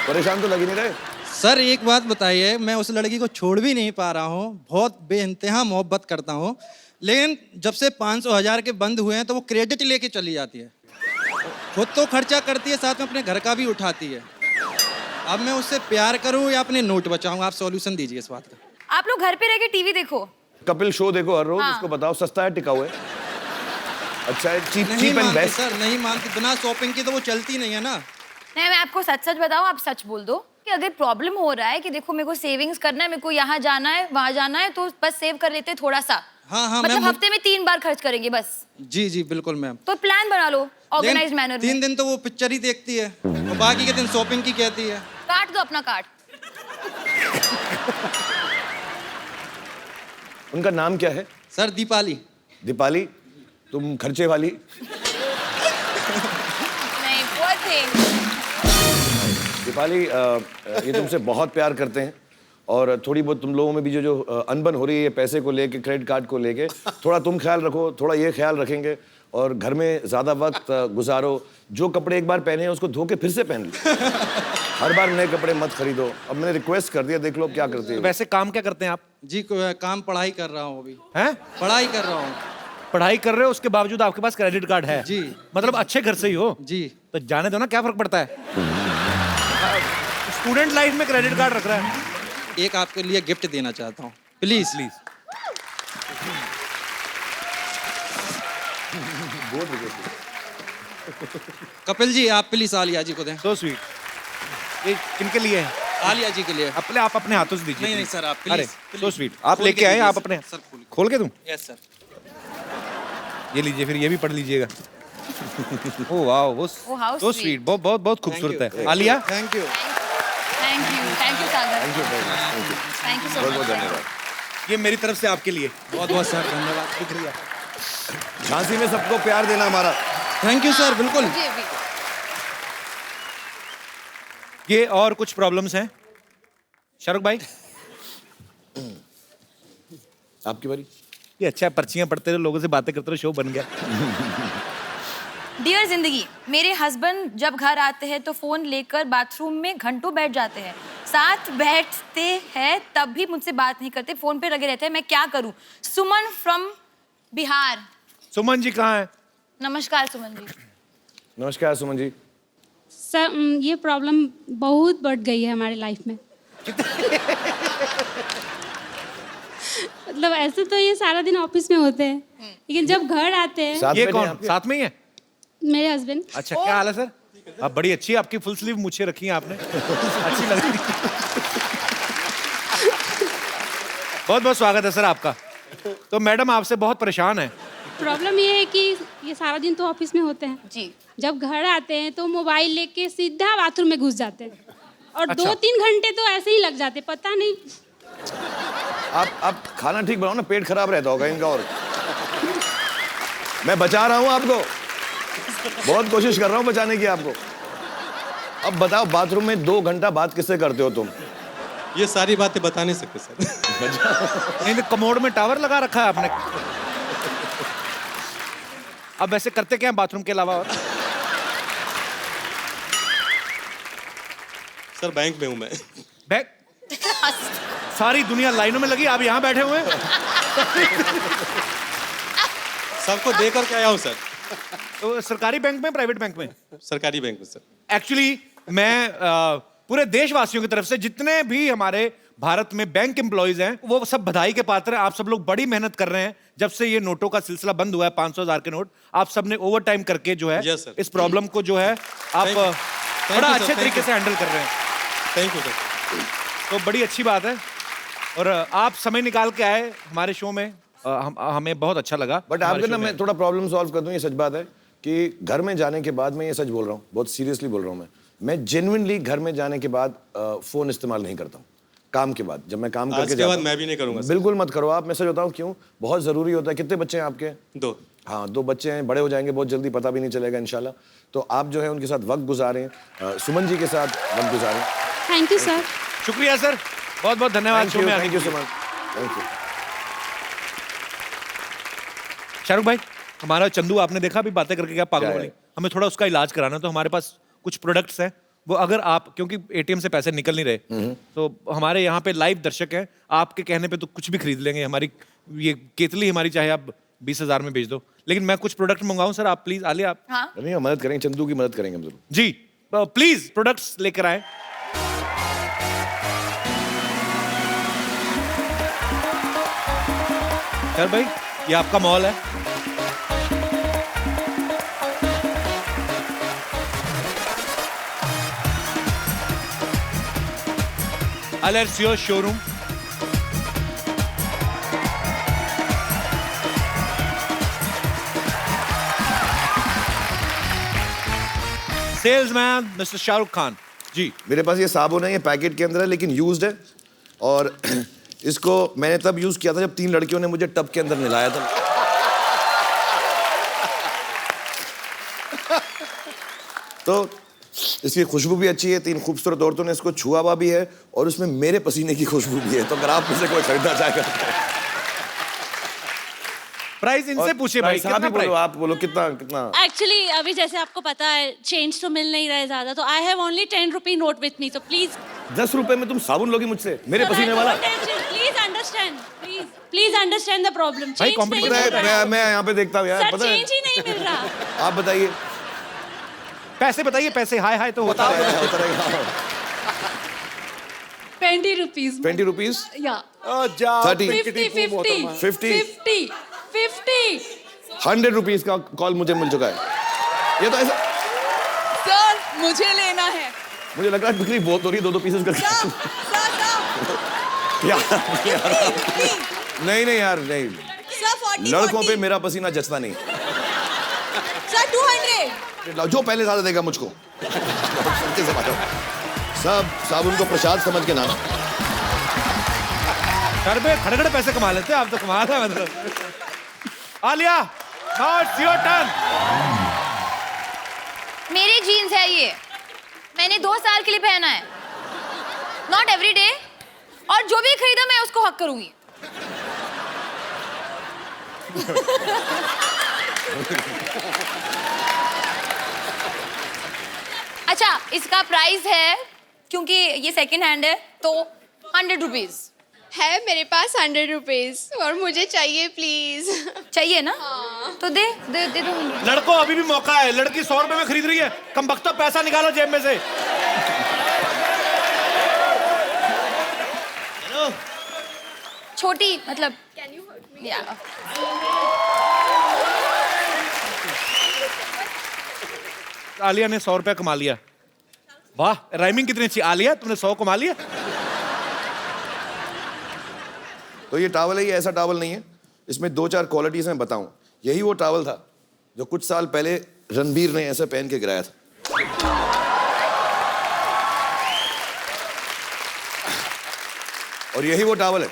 परेशान तो लग ही नहीं रहे। सर एक बात बताइए, मैं उस लड़की को छोड़ भी नहीं पा रहा हूँ, बहुत बेइंतहा मोहब्बत करता हूँ, लेकिन जब से 500,000 के बंद हुए हैं तो वो क्रेडिट लेके चली जाती है, खुद तो खर्चा करती है, साथ में अपने घर का भी उठाती है। अब मैं उससे प्यार करूँ या अपने नोट बचाऊँ? आप सॉल्यूशन दीजिए इस बात का। आप लोग घर पे रह के टीवी देखो। कपिल शो देखो हर रोज। हाँ। उसको बताओ सस्ता है, टिकाऊ है, अच्छा है, चीप नहीं एंड मानती बेस्ट। सर, नहीं मानती। बिना शॉपिंग के तो वो चलती नहीं है ना। नहीं, मैं आपको सच सच बताऊं, आप सच बोल दो कि अगर प्रॉब्लम हो रहा है कि देखो मेरे को सेविंग्स करना है, मेरे को यहाँ जाना है वहाँ जाना है, तो बस सेव कर लेते हैं थोड़ा सा। हाँ मतलब मैम। हफ्ते में 3 बार खर्च करेंगे बस। जी जी बिल्कुल मैम। तो प्लान बना लो ऑर्गेनाइज मैनर में। 3 दिन तो वो पिक्चर ही देखती है और बाकी के दिन शॉपिंग की कहती है। काट दो अपना कार्ड। उनका नाम क्या है? सर दीपाली। दीपाली, तुम खर्चे वाली। नहीं, poor thing। दीपाली, ये तुमसे बहुत प्यार करते हैं और थोड़ी बहुत तुम लोगों में भी जो अनबन हो रही है पैसे को लेके, क्रेडिट कार्ड को लेके, थोड़ा तुम ख्याल रखो, थोड़ा ये ख्याल रखेंगे और घर में ज़्यादा वक्त गुजारो। जो कपड़े एक बार पहने हैं उसको धो के फिर से पहन लो। हर बार नए कपड़े मत खरीदो। अब मैंने रिक्वेस्ट कर दिया, देख लो क्या करते हैं। वैसे काम क्या करते हैं आप? जी काम पढ़ाई कर रहा हूँ अभी। हैं? पढ़ाई कर रहा हूँ। पढ़ाई कर रहे हो, उसके बावजूद आपके पास क्रेडिट कार्ड है? जी। मतलब अच्छे घर से ही हो? जी। तो जाने दो ना, क्या फर्क पड़ता है? स्टूडेंट लाइफ में क्रेडिट कार्ड रख रहा है। एक आपके लिए गिफ्ट देना चाहता हूँ, प्लीज प्लीज। कपिल जी आप प्लीज आलिया जी को दें। So sweet. ये किनके लिए है? आलिया जी के लिए। आप अपने हाथों से दीजिए। नहीं सर, आप अरे प्लीज। So sweet. आप लेके आए, आप अपने सर खोल के दूं? Yes sir. ये लीजिए, फिर ये भी पढ़ लीजिएगा। ओह वाह, वो how सो sweet। स्वीट, बहुत बहुत बहुत खूबसूरत है। Alia, thank you. Thank you Sagar. Thank you so much. धन्यवाद। ये मेरी तरफ से आपके लिए। बहुत बहुत सर धन्यवाद, शुक्रिया। झांसी में सबको प्यार देना हमारा। थैंक यू सर, बिल्कुल। जी भी। ये और कुछ प्रॉब्लम्स हैं शाहरुख भाई? आपकी बारी। ये अच्छा है, पर्चियां पढ़ते रहो, लोगों से बातें करते रहो, शो बन गया। डियर जिंदगी, मेरे हस्बैंड जब घर आते हैं तो फोन लेकर बाथरूम में घंटों बैठ जाते हैं। साथ बैठते हैं तब भी मुझसे बात नहीं करते, फोन पे लगे रहते हैं। मैं क्या करूं? सुमन फ्रॉम बिहार। सुमन जी कहाँ है? नमस्कार सुमन जी। नमस्कार सुमन जी। सर ये प्रॉब्लम बहुत बढ़ गई है हमारी लाइफ में। मतलब ऐसे तो ये सारा दिन ऑफिस में होते हैं, लेकिन जब घर आते हैं। साथ ये में कौन साथ में ही है? मेरे हस्बैंड। अच्छा, क्या हाल है सर? आप बड़ी अच्छी है, आपकी फुल स्लीव मूछें रखी हैं आपने, अच्छी लग रही है। बहुत बहुत स्वागत है सर आपका। तो मैडम आपसे बहुत परेशान है। प्रॉब्लम ये है कि ये सारा दिन तो ऑफिस में होते हैं जी। जब घर आते हैं तो मोबाइल लेके सीधा बाथरूम में घुस जाते हैं और अच्छा। 2-3 घंटे तो ऐसे ही लग जाते, पता नहीं। आप खाना ठीक बनाओ ना, पेट खराब रहता होगा इनका। और मैं बचा रहा हूँ आपको, बहुत कोशिश कर रहा हूँ बचाने की आपको। अब बताओ, बाथरूम में 2 घंटा बात किससे करते हो तुम? ये सारी बातें बता नहीं सकते सर। नहीं तो कमोड में टावर लगा रखा है आपने। अब वैसे करते क्या है बाथरूम के अलावा? और सर बैंक में हूँ मैं। बैंक? सारी दुनिया लाइनों में लगी, आप यहाँ बैठे हुए हैं। सबको देकर के आया हूँ सर। तो सरकारी बैंक में, प्राइवेट बैंक में? सरकारी बैंक में सर। एक्चुअली मैं पूरे देशवासियों की तरफ से जितने भी हमारे भारत में बैंक एम्प्लॉइज हैं वो सब बधाई के पात्र हैं। आप सब लोग बड़ी मेहनत कर रहे हैं। जब से ये नोटों का सिलसिला बंद हुआ है, 500,000 के नोट, आप सब ने ओवर टाइम करके जो है Yes, sir. इस प्रॉब्लम को जो है आप बड़ा you, अच्छे sir. तरीके से हैंडल कर रहे हैं। Thank you sir. तो बड़ी अच्छी बात है। और आप समय निकाल के आए हमारे शो में, हमें बहुत अच्छा लगा। बट आपके ना मैं थोड़ा प्रॉब्लम सॉल्व कर दूं, ये सच बात है कि घर में जाने के बाद, मैं ये सच बोल रहा हूँ, बहुत सीरियसली बोल रहा हूँ, मैं जेन्युइनली घर में जाने के बाद फोन इस्तेमाल नहीं करता हूँ। काम के बाद, जब मैं काम करके जाता हूँ, मैं भी नहीं करूंगा। बिल्कुल मत करो आप। मैं सच बताऊँ क्यों, बहुत जरूरी होता है। कितने बच्चे हैं आपके? 2। हाँ, 2 बच्चे हैं, बड़े हो जाएंगे बहुत जल्दी, पता भी नहीं चलेगा इंशाल्लाह। तो आप जो है उनके साथ वक्त गुजारें, सुमन जी के साथ वक्त गुजारें। Thank you sir. शुक्रिया सर, बहुत बहुत धन्यवाद शो में आने थैंक यू के सो लिए। मच। Thank you. शाहरुख भाई, हमारा चंदू आपने देखा अभी बातें करके क्या पागल क्या वाली, है? हमें थोड़ा उसका इलाज कराना। तो हमारे पास कुछ प्रोडक्ट्स हैं, वो अगर आप, क्योंकि एटीएम से पैसे निकल नहीं रहे, तो हमारे यहाँ पे लाइव दर्शक हैं, आपके कहने पे तो कुछ भी खरीद लेंगे। हमारी ये केतली हमारी चाहे आप 20,000 में बेच दो, लेकिन मैं कुछ प्रोडक्ट मंगाऊं सर, आप प्लीज आलिया आप। हाँ नहीं, हम मदद करेंगे, चंदू की मदद करेंगे हम जरूर। जी प्लीज प्रोडक्ट्स लेकर आए। सर भाई, ये आपका मॉल है। Alessio showroom. Salesman mister Shahrukh Khan ji. मेरे पास ये साबुन है, ये पैकेट के अंदर है लेकिन यूज्ड है, और इसको मैंने तब यूज किया था जब 3 लड़कियों ने मुझे टब के अंदर नहलाया था। तो इसकी खुशबू भी अच्छी है, 3 खूबसूरत औरतों ने इसको छुआ हुआ भी है, और उसमें मेरे पसीने की खुशबू भी है। तो अगर आप मुझसे कोई खरीदना चाहेगा, प्राइस इनसे पूछिए भाई, साहब कितना ही बोलो, प्राइस? आप बोलो कितना कितना। एक्चुअली अभी जैसे आपको पता है चेंज तो मिल नहीं रहा है ज्यादा, तो I have only 10 rupee note with me, तो प्लीज 10 रुपए में तुम साबुन लोगी मुझसे, मेरे पसीने वाला? Please understand, please understand the problem. भाई, competition मैं यहाँ पे देखता हूँ यार, सर पता है। चेंज ही नहीं मिल रहा। आप बताइए। पैसे बताइए, पैसे हाय हाय तो होता है। होता रहेगा। 20 रुपीज 20 रुपीज, या 30, 50 100 रुपीज का कॉल मुझे मिल चुका है। ये तो ऐसा, सर मुझे लेना है। मुझे लग रहा है बिक्री बहुत हो रही है, 2-2 पीसेस करके। नहीं नहीं यार, नहीं, लड़कों पे मेरा पसीना जचता नहीं। सर 200। जो पहले ज्यादा देगा मुझको। सब साबुन को प्रसाद समझ के नाना। घर पे खड़े खड़े पैसे कमा लेते हैं आप, तो कमाल है मतलब। Alia, now it's your turn. मेरी जीन्स है ये, मैंने 2 साल के लिए पहना है, नॉट एवरी डे, और जो भी खरीदा मैं उसको हक करूंगी। अच्छा, इसका प्राइस है, क्योंकि ये सेकंड हैंड है, तो 100 रुपीज है मेरे पास 100 रुपीज, और मुझे चाहिए प्लीज। चाहिए ना? हाँ। तो दे दे दे दो। लड़कों, अभी भी मौका है, लड़की 100 रुपए में खरीद रही है, कम वक्त पैसा निकालो जेब में से। छोटी मतलब कैन यू हर्ट मी? या आलिया ने 100 रुपया कमा लिया। वाह, राइमिंग कितनी अच्छी। आलिया, तुमने 100 कमा लिया। तो ये टॉवल है, ये ऐसा टॉवल नहीं है, इसमें 2-4 क्वालिटीज हैं, बताऊं। यही वो टॉवल था जो कुछ साल पहले रणबीर ने ऐसे पहन के गिराया था। और यही वो टॉवल है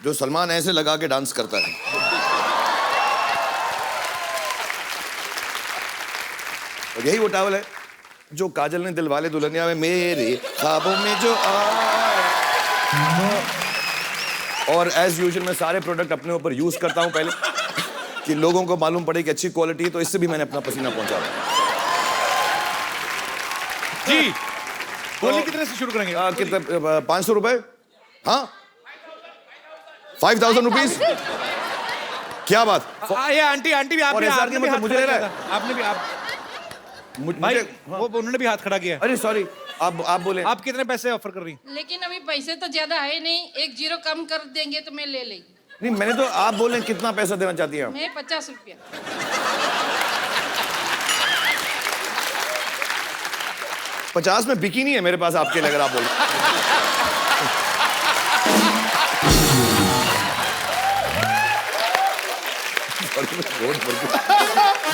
जो सलमान ऐसे लगा के डांस करता है। और यही वो टॉवल है जो काजल ने दिलवाले दुल्हनिया में मेरे ख्वाबों में जो आया। और एज यूजुअल मैं सारे प्रोडक्ट अपने ऊपर यूज करता हूं पहले, कि लोगों को मालूम पड़े कि अच्छी क्वालिटी है, तो इससे भी मैंने अपना पसीना पहुंचा। जी, बोलिए कितने से शुरू करेंगे? कितने 500 रुपए? हाँ 5000 रुपीज? क्या बात? ये आंटी भी आप और भी SR आपने की भी मतलब हाथ मुझे खड़ा ले रहा किया है? था। आपने भी आप भाई मुझे वो उन्होंने भी हाथ खड़ा किया है। अरे सॉरी, आप बोले। आप कितने पैसे ऑफर कर रही हैं? लेकिन अभी पैसे तो ज्यादा है नहीं, 1 0 कम कर देंगे तो मैं ले लेंगी। नहीं मैंने तो आप बोले कितना पैसा देना चाहती हैं आप? मैं 50 रुपया। $50 में बिकी नहीं है मेरे पास आपके लिए, अगर आप बोले।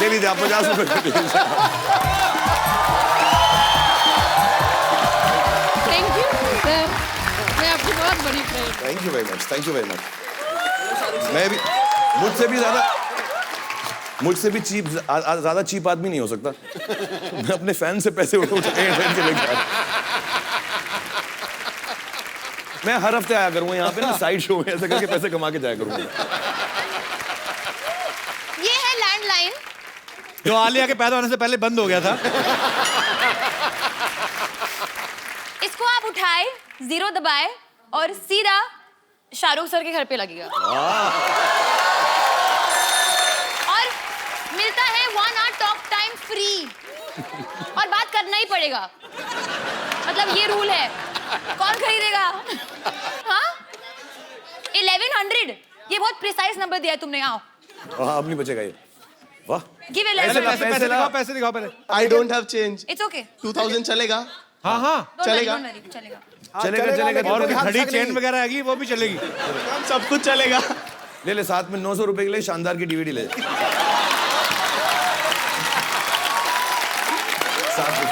दे दीजिए आप 50 रुपए दे दीजिए। थैंक यू सर, मैं आपकी बहुत बड़ी friend. Thank you very much, thank you very much. मैं भी मुझसे भी चीप, ज्यादा चीप आदमी नहीं हो सकता। मैं अपने फैन से पैसे उठा के लेके आया। मैं हर हफ्ते आया करूंगा यहाँ पे ना, साइड शो में ऐसे करके पैसे कमा के जाया करूंगा। ये है लैंडलाइन। जो आलिया के पैदा होने से पहले बंद हो गया था। इसको आप उठाए, 0 दबाए और सीधा शाहरुख सर के घर पे लगेगा। और मिलता है 1 hour टॉक टाइम फ्री। और बात करना ही पड़ेगा, मतलब ये रूल है। कौन खरीदेगा? हाँ 1100, ये बहुत प्रिसाइज नंबर दिया है तुमने। आओ हाँ अब नहीं बचेगा ये। वाह गिव पैसे दिखाओ पहले। I don't have change. It's okay. 2000 चलेगा? हाँ चलेगा। चलेगा। चलेगा। और घड़ी चेन वगैरह आएगी वो भी चलेगी। सब कुछ चलेगा। ले साथ में 900 रुपए के लिए शानदार की DVD ले। साथ में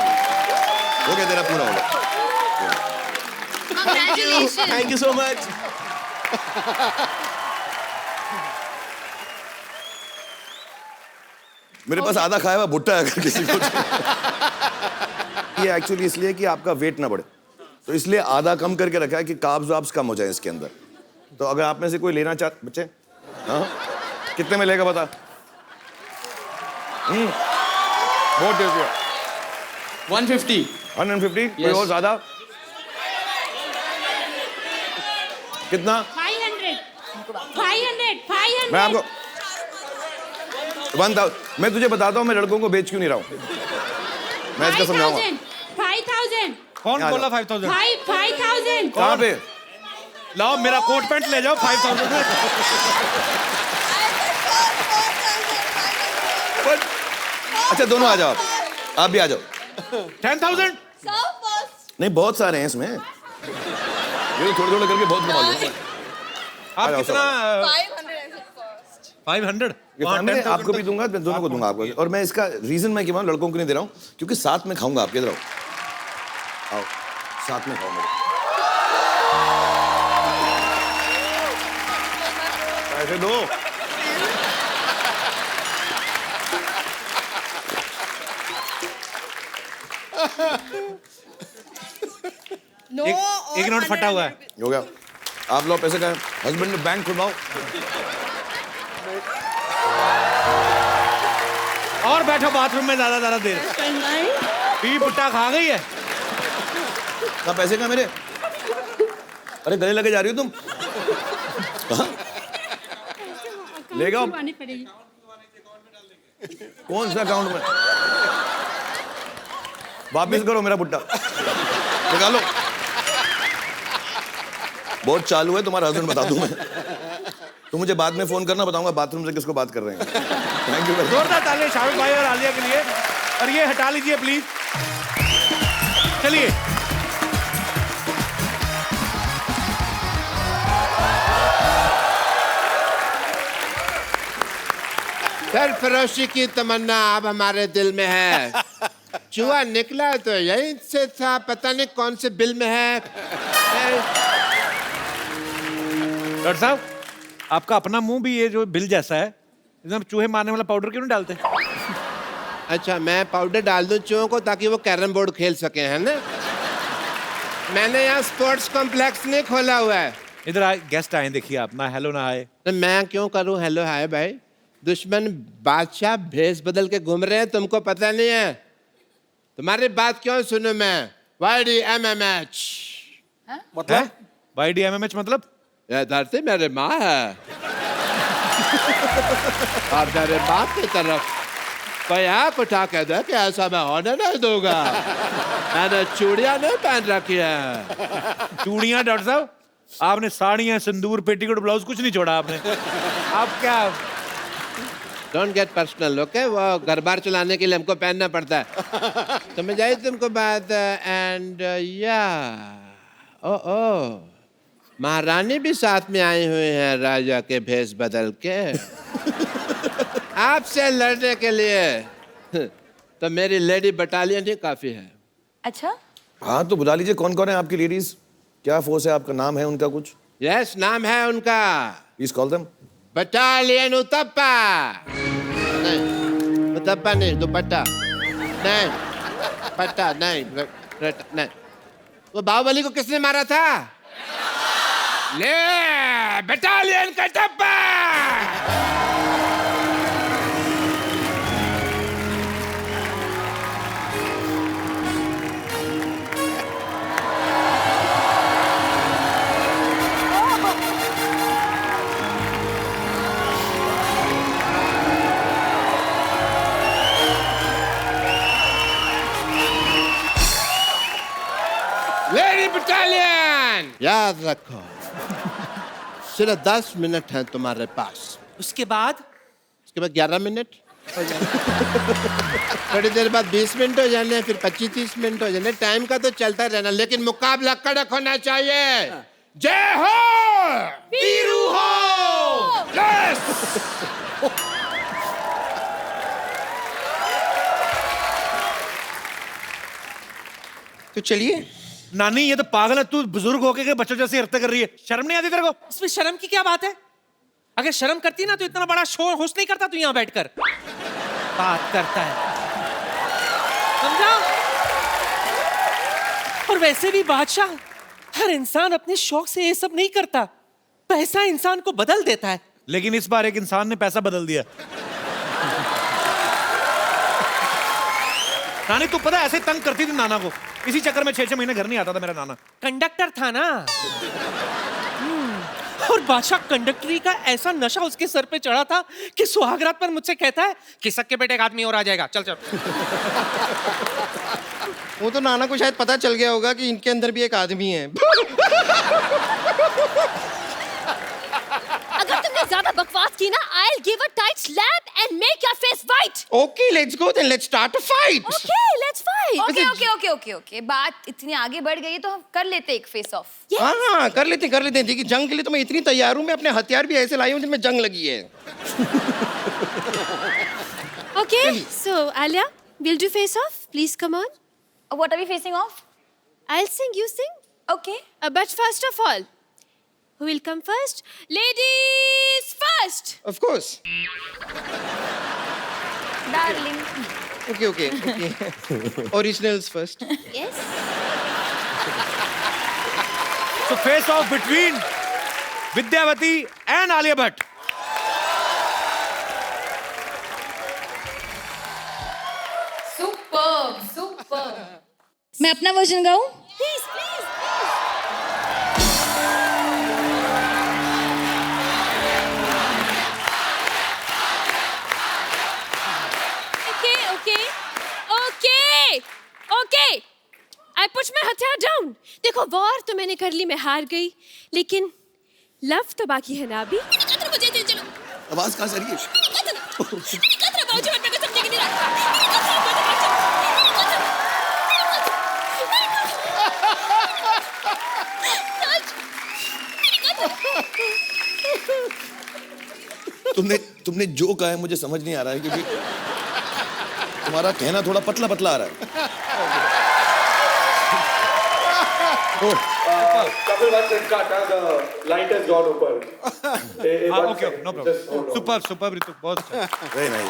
हो गया, तेरा पूरा हो गया। Congratulations. Thank you so much. मेरे पास आधा खाया हुआ भुट्टा है अगर किसी को। ये एक्चुअली इसलिए कि आपका वेट ना बढ़े, तो इसलिए आधा कम करके रखा है कि कार्ब्स वाब्स कम हो जाए इसके अंदर। तो अगर आप में से कोई लेना चाहते बच्चे, हाँ कितने में लेगा बता? बहुत टेस्टी है। 150। 150? कोई और ज्यादा? कितना? 500। मैं आपको 1000, मैं तुझे बताता हूँ मैं लड़कों को बेच क्यों नहीं रहा हूँ। मैं इसका समझाऊंगा। 5000। कौन यहाँ बोला जाओ। 5000? 5000। कहाँ पे? लाओ मेरा कोट पैंट ले जाओ 5000 में। अच्छा दोनों आ जाओ, आप भी आ जाओ। 10,000? नहीं बहुत सारे हैं इसमें, ये थोड़े थोड़े करके बहुत कमा लूंगा। आप आ जाओ, कितना? 500? ये family आपको भी दूंगा, मैं दोनों को दूंगा आपको। और मैं इसका रीजन मैं क्यों लड़कों को नहीं दे रहा हूँ, क्योंकि साथ में खाऊंगा। आप किधर आओ, आओ साथ में खाओ मेरे। पैसे दो। एक नोट फटा हुआ है। हो गया, आप लो पैसे का। हस्बैंड ने बैंक खुलवाओ। और बैठो बाथरूम में ज्यादा देर। पी पुट्टा खा गई है। कहाँ पैसे कहाँ मेरे? अरे गले लगे जा रही हो तुम? कहाँ? ले जाओ। कौन सा अकाउंट में? वापिस करो मेरा पुट्टा, निकालो। बहुत चालू है तुम्हारा हस्बैंड, बता दूं मैं। तुम मुझे बाद में फोन करना, बताऊंगा बाथरूम से किसको बात कर रहे हैं। Thank you. जोरदार तालियां शाहरुख भाई और आलिया के लिए। और ये हटा लीजिए प्लीज। चलिए सरफरोशी की तमन्ना अब हमारे दिल में है। चूहा निकला तो यहीं से था, पता नहीं कौन से बिल में है। डॉक्टर साहब, आपका अपना मुंह भी ये जो बिल जैसा है, इसमें चूहे मारने वाला पाउडर क्यों नहीं डालते? अच्छा मैं पाउडर डाल दूं चूहों को ताकि वो कैरम बोर्ड खेल सके, है ना? मैंने यहाँ स्पोर्ट्स कॉम्प्लेक्स नहीं खोला हुआ है। इधर आए, गेस्ट आए, देखिए आप ना हेलो ना आए। तो मैं क्यों करूं हेलो हाय भाई? दुश्मन बादशाह भेस बदल के घूम रहे हैं, तुमको पता नहीं है? तुम्हारी बात क्यों सुनूं मैं? YDMMH। मतलब YDMMH मतलब? ये धरती मेरी माँ है और मेरे बाप की तरफ कोई आँख उठा के दे कि ऐसा मैं होने नहीं दूंगा। मैंने चूड़ियां नहीं पहन रखी है। चूड़ियां डॉक्टर साहब? आपने साड़ियां, सिंदूर, पेटीकोट, ब्लाउज कुछ नहीं छोड़ा आपने। आप क्या? Don't get personal, okay? वो घर बार चलाने के लिए हमको पहनना पड़ता है। समझ आई तुमको बात? एंड या ओ महारानी भी साथ में आई हुई है राजा के भेष बदल के आपसे लड़ने के लिए। तो मेरी लेडी बटालियन ही काफी है। अच्छा, हाँ तो बुला लीजिए, कौन कौन है आपकी लेडीज? क्या फोर्स है आपका? नाम है उनका कुछ? यस, नाम है उनका please call them. Battalion Uthappa. नहीं, उतप्पा नहीं, दुपट्टा नहीं, पट्टा नहीं, नहीं। वो बाहुबली को किसने मारा था? ले बटालियन कटप्पा। लेडी बटालियन याद रखो, सिर्फ 10 मिनट हैं तुम्हारे पास। उसके बाद 11 मिनट हो जाने, थोड़ी देर बाद 20 मिनट हो जाने, फिर 25-30 मिनट हो जाने। टाइम का तो चलता रहना, लेकिन मुकाबला कड़क होना चाहिए। जय हो वीरू हो। यस। तो चलिए। नानी ये तो पागल है, तू बुजुर्ग होके के बच्चों जैसी हरकतें कर रही है। शर्म नहीं आती तेरे को? इसमें शर्म की क्या बात है? अगर शर्म करती ना तो इतना बड़ा शोर होस्ट नहीं करता तू यहाँ बैठकर। बात करता है, समझा? और वैसे भी बादशाह, हर इंसान अपने शौक से ये सब नहीं करता। पैसा इंसान को बदल देता है। लेकिन इस बार एक इंसान ने पैसा बदल दिया। नानी तू पता है ऐसे तंग करती थी नाना को, इसी चक्कर में 6-6 महीने घर नहीं आता था मेरा नाना। कंडक्टर था ना। और बादशाह कंडक्टरी का ऐसा नशा उसके सर पे चढ़ा था कि सुहागरात पर मुझसे कहता है कि सक्के बेटे एक आदमी और आ जाएगा, चल चल। वो तो नाना को शायद पता चल गया होगा कि इनके अंदर भी एक आदमी है। अगर तुमने ज्यादा बकवास की ना, I'll give a tight slap and make your face white. Okay, let's go then. Let's start a fight. Okay, let's fight. Okay. बात इतनी आगे बढ़ गई है तो हम कर लेते एक फेस ऑफ। हाँ, कर लेते हैं। देखिए जंग के लिए तो मैं इतनी तैयार हूँ, मैं अपने हथियार भी ऐसे लाई हूँ जिनमें जंग लगी है। Okay, so Alia, we'll do face off. Please come on. What are we facing off? I'll sing, you sing. Okay. But first of all, who will come first? Ladies first. Of course. Darling. Okay. Originals first. Yes. So face off between Vidyavati and Alia Bhatt. Superb. मैं अपना version गाऊं? Please. Okay. I put my हथियार down. देखो war तो मैंने कर ली, मैं हार गई, लेकिन लव तो बाकी है ना अभी। चलो। आवाज कहाँ से आ रही है? तुमने जो कहा है मुझे समझ नहीं आ रहा है, क्योंकि तुम्हारा कहना थोड़ा पतला आ रहा है। Couple once it cut, the light has gone over. Okay, no problem. Superb ऋतु, बहुत अच्छा। Very nice.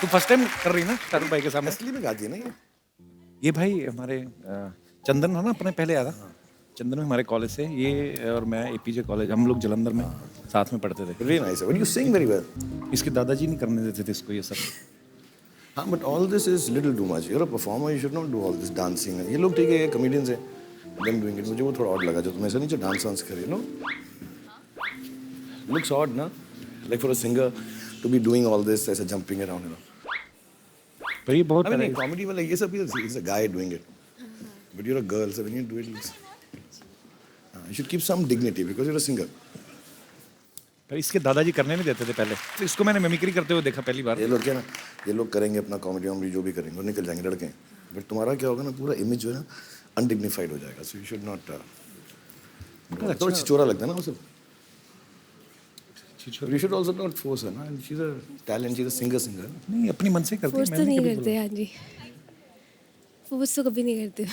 तू फर्स्ट टाइम कर रही ना शाहरुख भाई के सामने? असली में गा दिया ना ये भाई हमारे चंदन है ना, अपने पहले आया था। चंदन में हमारे कॉलेज से, ये और मैं एपीजे कॉलेज, हम लोग जलंधर में साथ में पढ़ते थे। Very nice. When you sing very well. इसके दादाजी नहीं करने देते थे इसको ये सब। हाँ, but all this is little too much. You're a performer, you should not do all this dancing. ये लोग ठीक है, ये comedians हैं, them doing it. मुझे वो थोड़ा odd लगा जो तुम ऐसा नहीं जो dance वांस करे, no? Looks odd, ना? Like for a singer to be doing all this, ऐसे jumping around, you know. पर ये बहुत I mean, comedy में like ये सब is a guy doing it, but you're a girl, so when you do it, you should keep some dignity because you're a singer. पर इसके दादाजी करने नहीं देते थे पहले, तो इसको मैंने मिमिक्री करते हुए देखा पहली बार। ये लोग क्या ना, ये लोग करेंगे अपना कॉमेडी वॉमेडी जो भी करेंगे और निकल जाएंगे लड़के, बट तुम्हारा क्या होगा ना, पूरा इमेज जो है ना अनडिग्निफाइड हो जाएगा, सो यू शुड नॉट। तो छिछोरा लगता है ना वो सब। You should also not force her, ना, she's a talent, she's a singer. नहीं, अपनी मन से करती है, फोर्स तो नहीं करते हाँ जी, फोर्स तो कभी नहीं करते।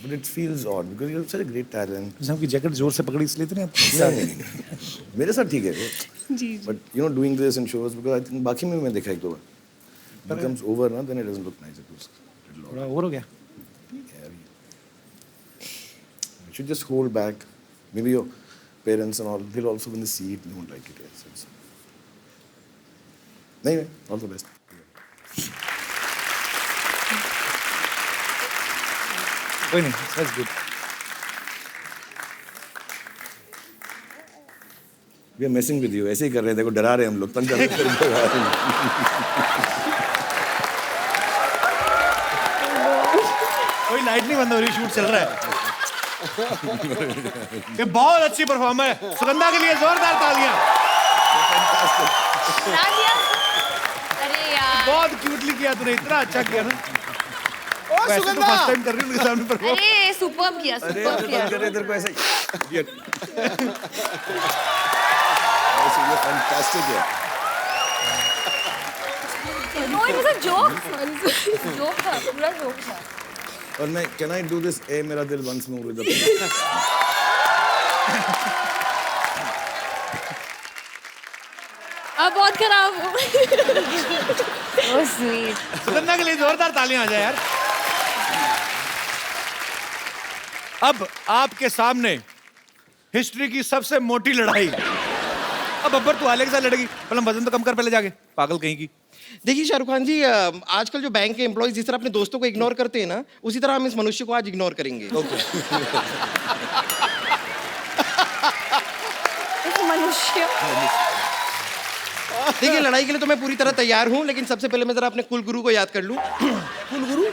But it feels odd because you're such a great talent. आपकी जैकेट जोर से पकड़ी इसलिए तो नहीं आप नहीं, मेरे साथ ठीक है वो। जी But you know, doing this in shows because I think बाकी में मैं देखा एक दो बार, becomes over ना, then it doesn't look nice. It looks थोड़ा और हो गया। You should just hold back. Maybe your parents and all, they'll also when they see it, they won't like it. Yes, anyway, all the best. कोई नहीं, that's good. We are messing with you. ऐसे ही कर रहे हैं, देखो डरा रहे हैं हम लोग, तंग कर रहे हैं। कोई लाइट नहीं बंद हो रही, शूट चल रहा है। ये बहुत अच्छी परफॉर्मर है, सुगंधा के लिए जोरदार तालियां। अरे यार, बहुत क्यूटली किया तूने, इतना अच्छा किया ना। ओ सुगंधा, फर्स्ट टाइम कर रही हूँ उनके सामने परफॉर्म। अरे सुपर्ब किया, सुपर्ब किया। कर रहे तेरे को ऐसा ही। ये फैंटास्टिक है। No, it was a joke. Joke था, पूरा जोक था। और मैं कैन आई डू दिस ए मेरा दिल वंस मोर विद अब बहुत खराब हो। So sweet. सुगंधा के लिए जोरदार तालियां आ जाए यार। अब आपके सामने हिस्ट्री की सबसे मोटी लड़ाई। अब अब्बर तू आले के साथ लड़ेगी, पहले वजन तो कम कर पहले जाके, पागल कहीं की। देखिए शाहरुख खान जी, आजकल जो बैंक के एम्प्लॉयज जिस तरह अपने दोस्तों को इग्नोर करते हैं ना, उसी तरह हम इस मनुष्य को आज इग्नोर करेंगे। मनुष्य। देखिए लड़ाई के लिए तो मैं पूरी तरह तैयार हूँ, लेकिन सबसे पहले मैं जरा अपने कुल गुरु को याद कर लूँ। कुल गुरु?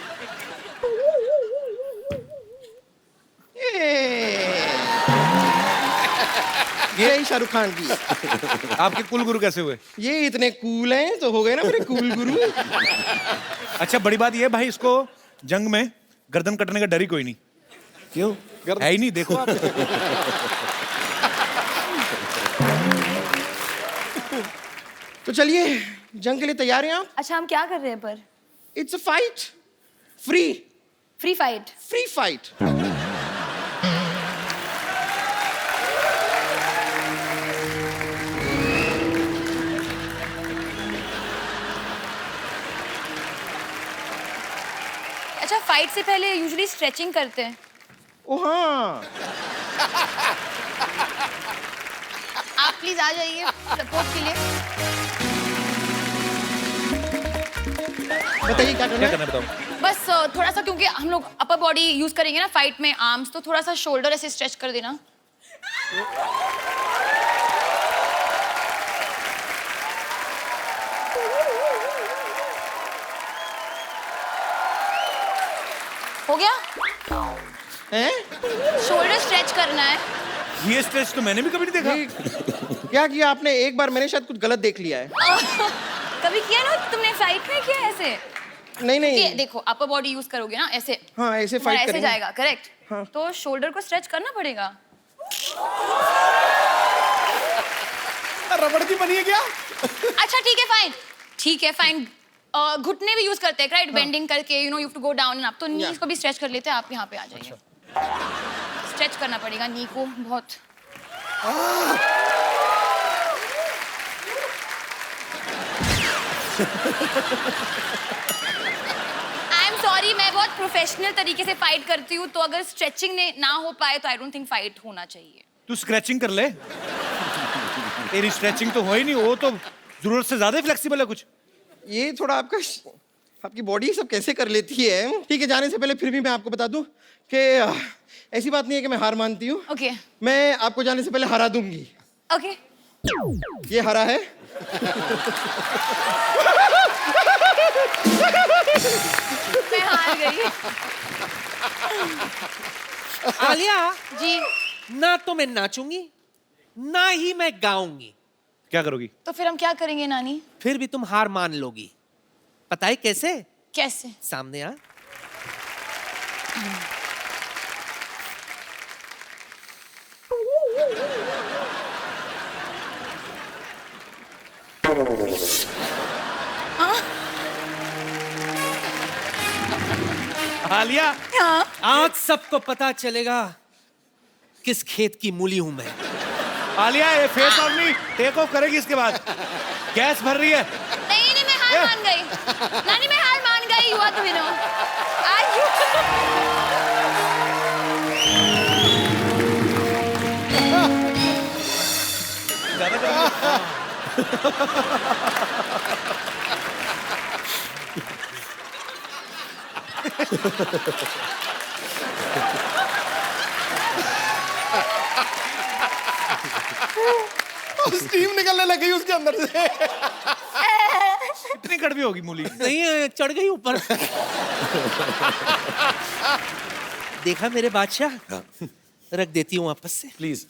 ये शाहरुख खान जी। आपके कुल गुरु कैसे हुए? ये इतने कूल हैं तो हो गए ना मेरे कूल गुरु। अच्छा बड़ी बात ये भाई, इसको जंग में गर्दन कटने का डर ही कोई नहीं। क्यों? है ही नहीं, देखो आप। तो चलिए जंग के लिए तैयार हैं आप? अच्छा हम क्या कर रहे हैं पर? It's a fight, free fight. Free fight. अच्छा फाइट से पहले यूजुअली स्ट्रेचिंग करते हैं। ओ हाँ, आप प्लीज आ जाइए सपोर्ट के लिए। बताइए क्या करना क्या है? करना है बताओ। बस थोड़ा सा, क्योंकि हम लोग अपर बॉडी यूज करेंगे ना फाइट में, आर्म्स, तो थोड़ा सा शोल्डर ऐसे स्ट्रेच कर देना। हो गया? हैं? शोल्डर स्ट्रेच करना है। ये स्ट्रेच तो मैंने भी कभी नहीं देखा। क्या किया आपने? एक बार मैंने शायद कुछ गलत देख लिया है। कभी किया ना तुमने फाइट में, किया ऐसे? नहीं ये नहीं, देखो अपर बॉडी यूज करोगे ना ऐसे, हाँ ऐसे तुम्हारा फाइट ऐसे करेंगे। जाएगा, करेक्ट? हाँ। तो शोल्डर को स्ट्रेच करना पड़ेगा। रबड़ की बनी है क्या? अच्छा ठीक है फाइन, ठीक है फाइन। घुटने भी यूज करते हैं राइट, बेंडिंग करके, you know you have to go down and up, तो नीज को भी स्ट्रेच कर लेते हैं। आप यहाँ पे आ जाइए, स्ट्रेच करना पड़ेगा नी को बहुत। आई एम सॉरी, मैं बहुत प्रोफेशनल तरीके से फाइट करती हूँ, तो अगर स्ट्रेचिंग ने ना हो पाए तो आई डोंट थिंक फाइट होना चाहिए। तू स्क्रैचिंग कर ले। तेरी स्ट्रेचिंग तो हो ही नहीं, वो तो जरूरत से ज्यादा ही फ्लेक्सिबल है कुछ। ये थोड़ा आपका आपकी बॉडी सब कैसे कर लेती है। ठीक है, जाने से पहले फिर भी मैं आपको बता दूं कि ऐसी बात नहीं है कि मैं हार मानती हूँ। ओके मैं आपको जाने से पहले हरा दूंगी। ओके ये हरा है। मैं हार गई। आलिया जी ना तो मैं नाचूंगी ना ही मैं गाऊंगी, क्या करोगी? तो फिर हम क्या करेंगे नानी? फिर भी तुम हार मान लोगी। पता है कैसे? कैसे? सामने आ। आलिया, हाँ आज सबको पता चलेगा किस खेत की मूली हूं मैं। आलिया ये face on me take off करेगी इसके बाद। गैस भर रही है। नहीं नहीं मैं हार मान गई। नानी मैं हार मान गई। हुआ तो विनो। स्टीम निकलने लगी उसके अंदर से। कितनी कड़वी होगी मूली? नहीं चढ़ गई ऊपर। देखा मेरे बादशाह? रख देती हूँ वापस से प्लीज।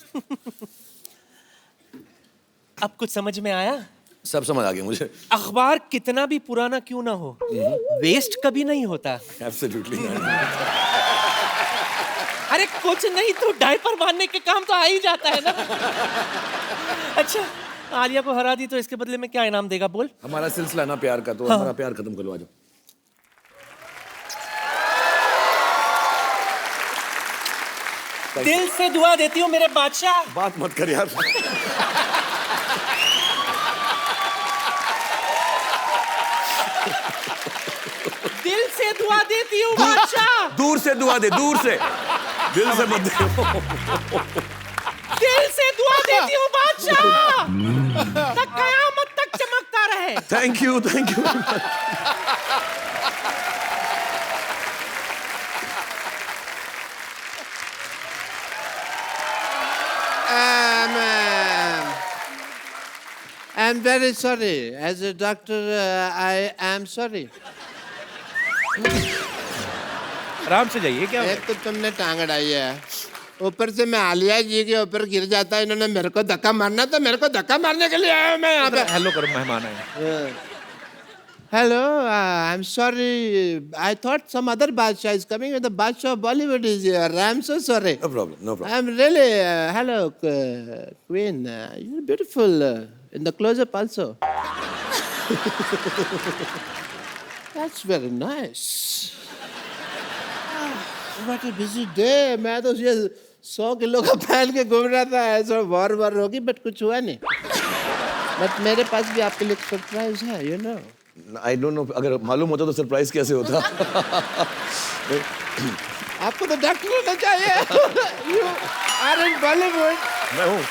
अब कुछ समझ में आया? सब समझ आ गया मुझे। अखबार कितना भी पुराना क्यों ना हो, वेस्ट कभी नहीं होता। एब्सोल्युटली। अरे कुछ नहीं तो डायपर बांधने के काम तो आ ही जाता है ना। अच्छा आलिया को हरा दी तो इसके बदले में क्या इनाम देगा बोल? हमारा सिलसिला ना प्यार का, तो हमारा प्यार खत्म कर लो। आ जाओ। दिल से दुआ देती हूँ मेरे बादशाह। बात मत कर यार। दिल से दुआ देती हूँ बादशाह। दूर से दुआ दे, दूर से, दिल से मत दे। दिल से दुआ देती हूँ बादशाह। तक कयामत तक चमकता रहे। Thank you, thank you. I'm very sorry. As a doctor, I am sorry. आराम से जाइए। क्या एक तो तुमने टांग अड़ाई है, ऊपर से मैं आलिया जी के ऊपर गिर जाता है। इन्होंने मेरे को धक्का मारना, तो मेरे को धक्का मारने के लिए आया मैं यहाँ पे। हेलो करो, मेहमान आए। Hello, I'm sorry. I thought some other Badshah is coming. The Badshah of Bollywood is here. I'm so sorry. No problem, no problem. I'm really, hello, Queen. You're beautiful in the close-up also. That's very nice. What a busy day. मैं तो ये 100 kilo का पहन के घूम रहा था। ऐसा वॉर होगी, बट कुछ हुआ नहीं। बट मेरे पास भी आपके लिए सरप्राइज है, you know. I don't know, अगर मालूम होता तो सरप्राइज कैसे होता। आपको तो डॉक्टर होना चाहिए। You are in Bollywood. मैं हूँ।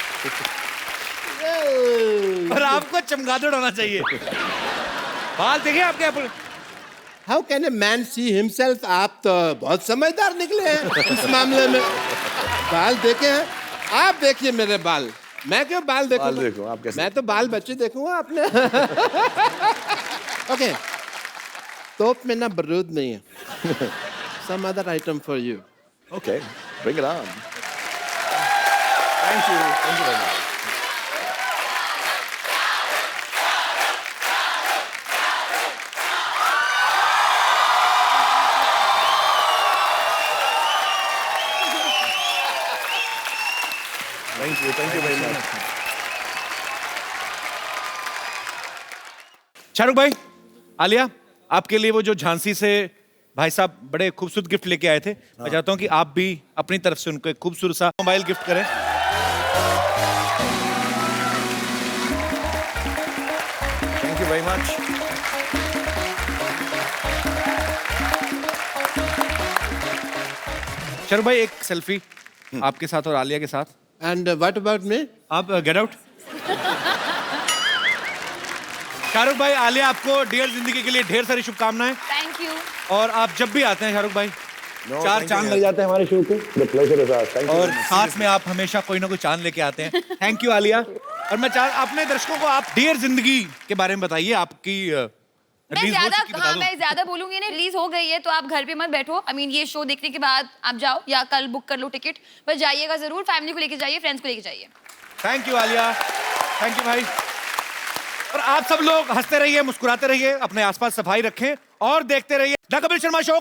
और आपको चमगादड़ होना चाहिए। बाल देखिए आपके आप। How can a man see himself? आप तो बहुत समझदार निकले हैं इस मामले में। बाल देखे हैं? आप देखिए मेरे बाल। मैं क्यों बाल देखूं? बाल देखो आप कैसे। मैं तो बाल बच्चे देखूंगा अपने। ओके, तोप में ना बारूद नहीं है। Some other item for you. Okay, bring it on. Thank you very much. Thank you very much. Shahrukh भाई, आलिया, आपके लिए वो जो झांसी से भाई साहब बड़े खूबसूरत गिफ्ट लेके आए थे, मैं चाहता हूँ कि आप भी अपनी तरफ से उनको एक खूबसूरत सा मोबाइल गिफ्ट करें। Thank you very much. Shahrukh भाई एक सेल्फी आपके साथ और आलिया के साथ। And what about me? आप गेट आउट। शाहरुख भाई, आलिया आपको डियर जिंदगी के लिए ढेर सारी शुभकामनाएं। यू। और आप जब भी आते हैं शाहरुख भाई, No, चार thank you, चांद यार। लग जाते हैं हमारे शो के। The pleasure is ours. Thank you. और साथ में आप हमेशा कोई ना कोई चांद लेके आते हैं। Thank you Alia. और मैं अपने दर्शकों को आप डियर जिंदगी के बारे में बताइए, आपकी मैं ज्यादा बोलूंगी नहीं, रिलीज हो गई है तो आप घर पे मत बैठो। I mean, ये शो देखने के बाद आप जाओ या कल बुक कर लो टिकट, बस जाइएगा जरूर, फैमिली को लेके जाइए, फ्रेंड्स को लेके जाइए। Thank you Alia, thank you भाई। और आप सब लोग हंसते रहिए, मुस्कुराते रहिए, अपने आसपास सफाई रखें और देखते रहिए the Kapil Sharma show.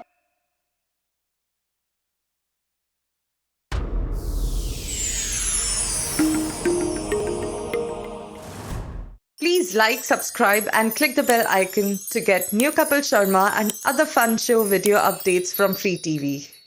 Please like, subscribe and click the bell icon to get new Kapil Sharma and other fun show video updates from Free TV.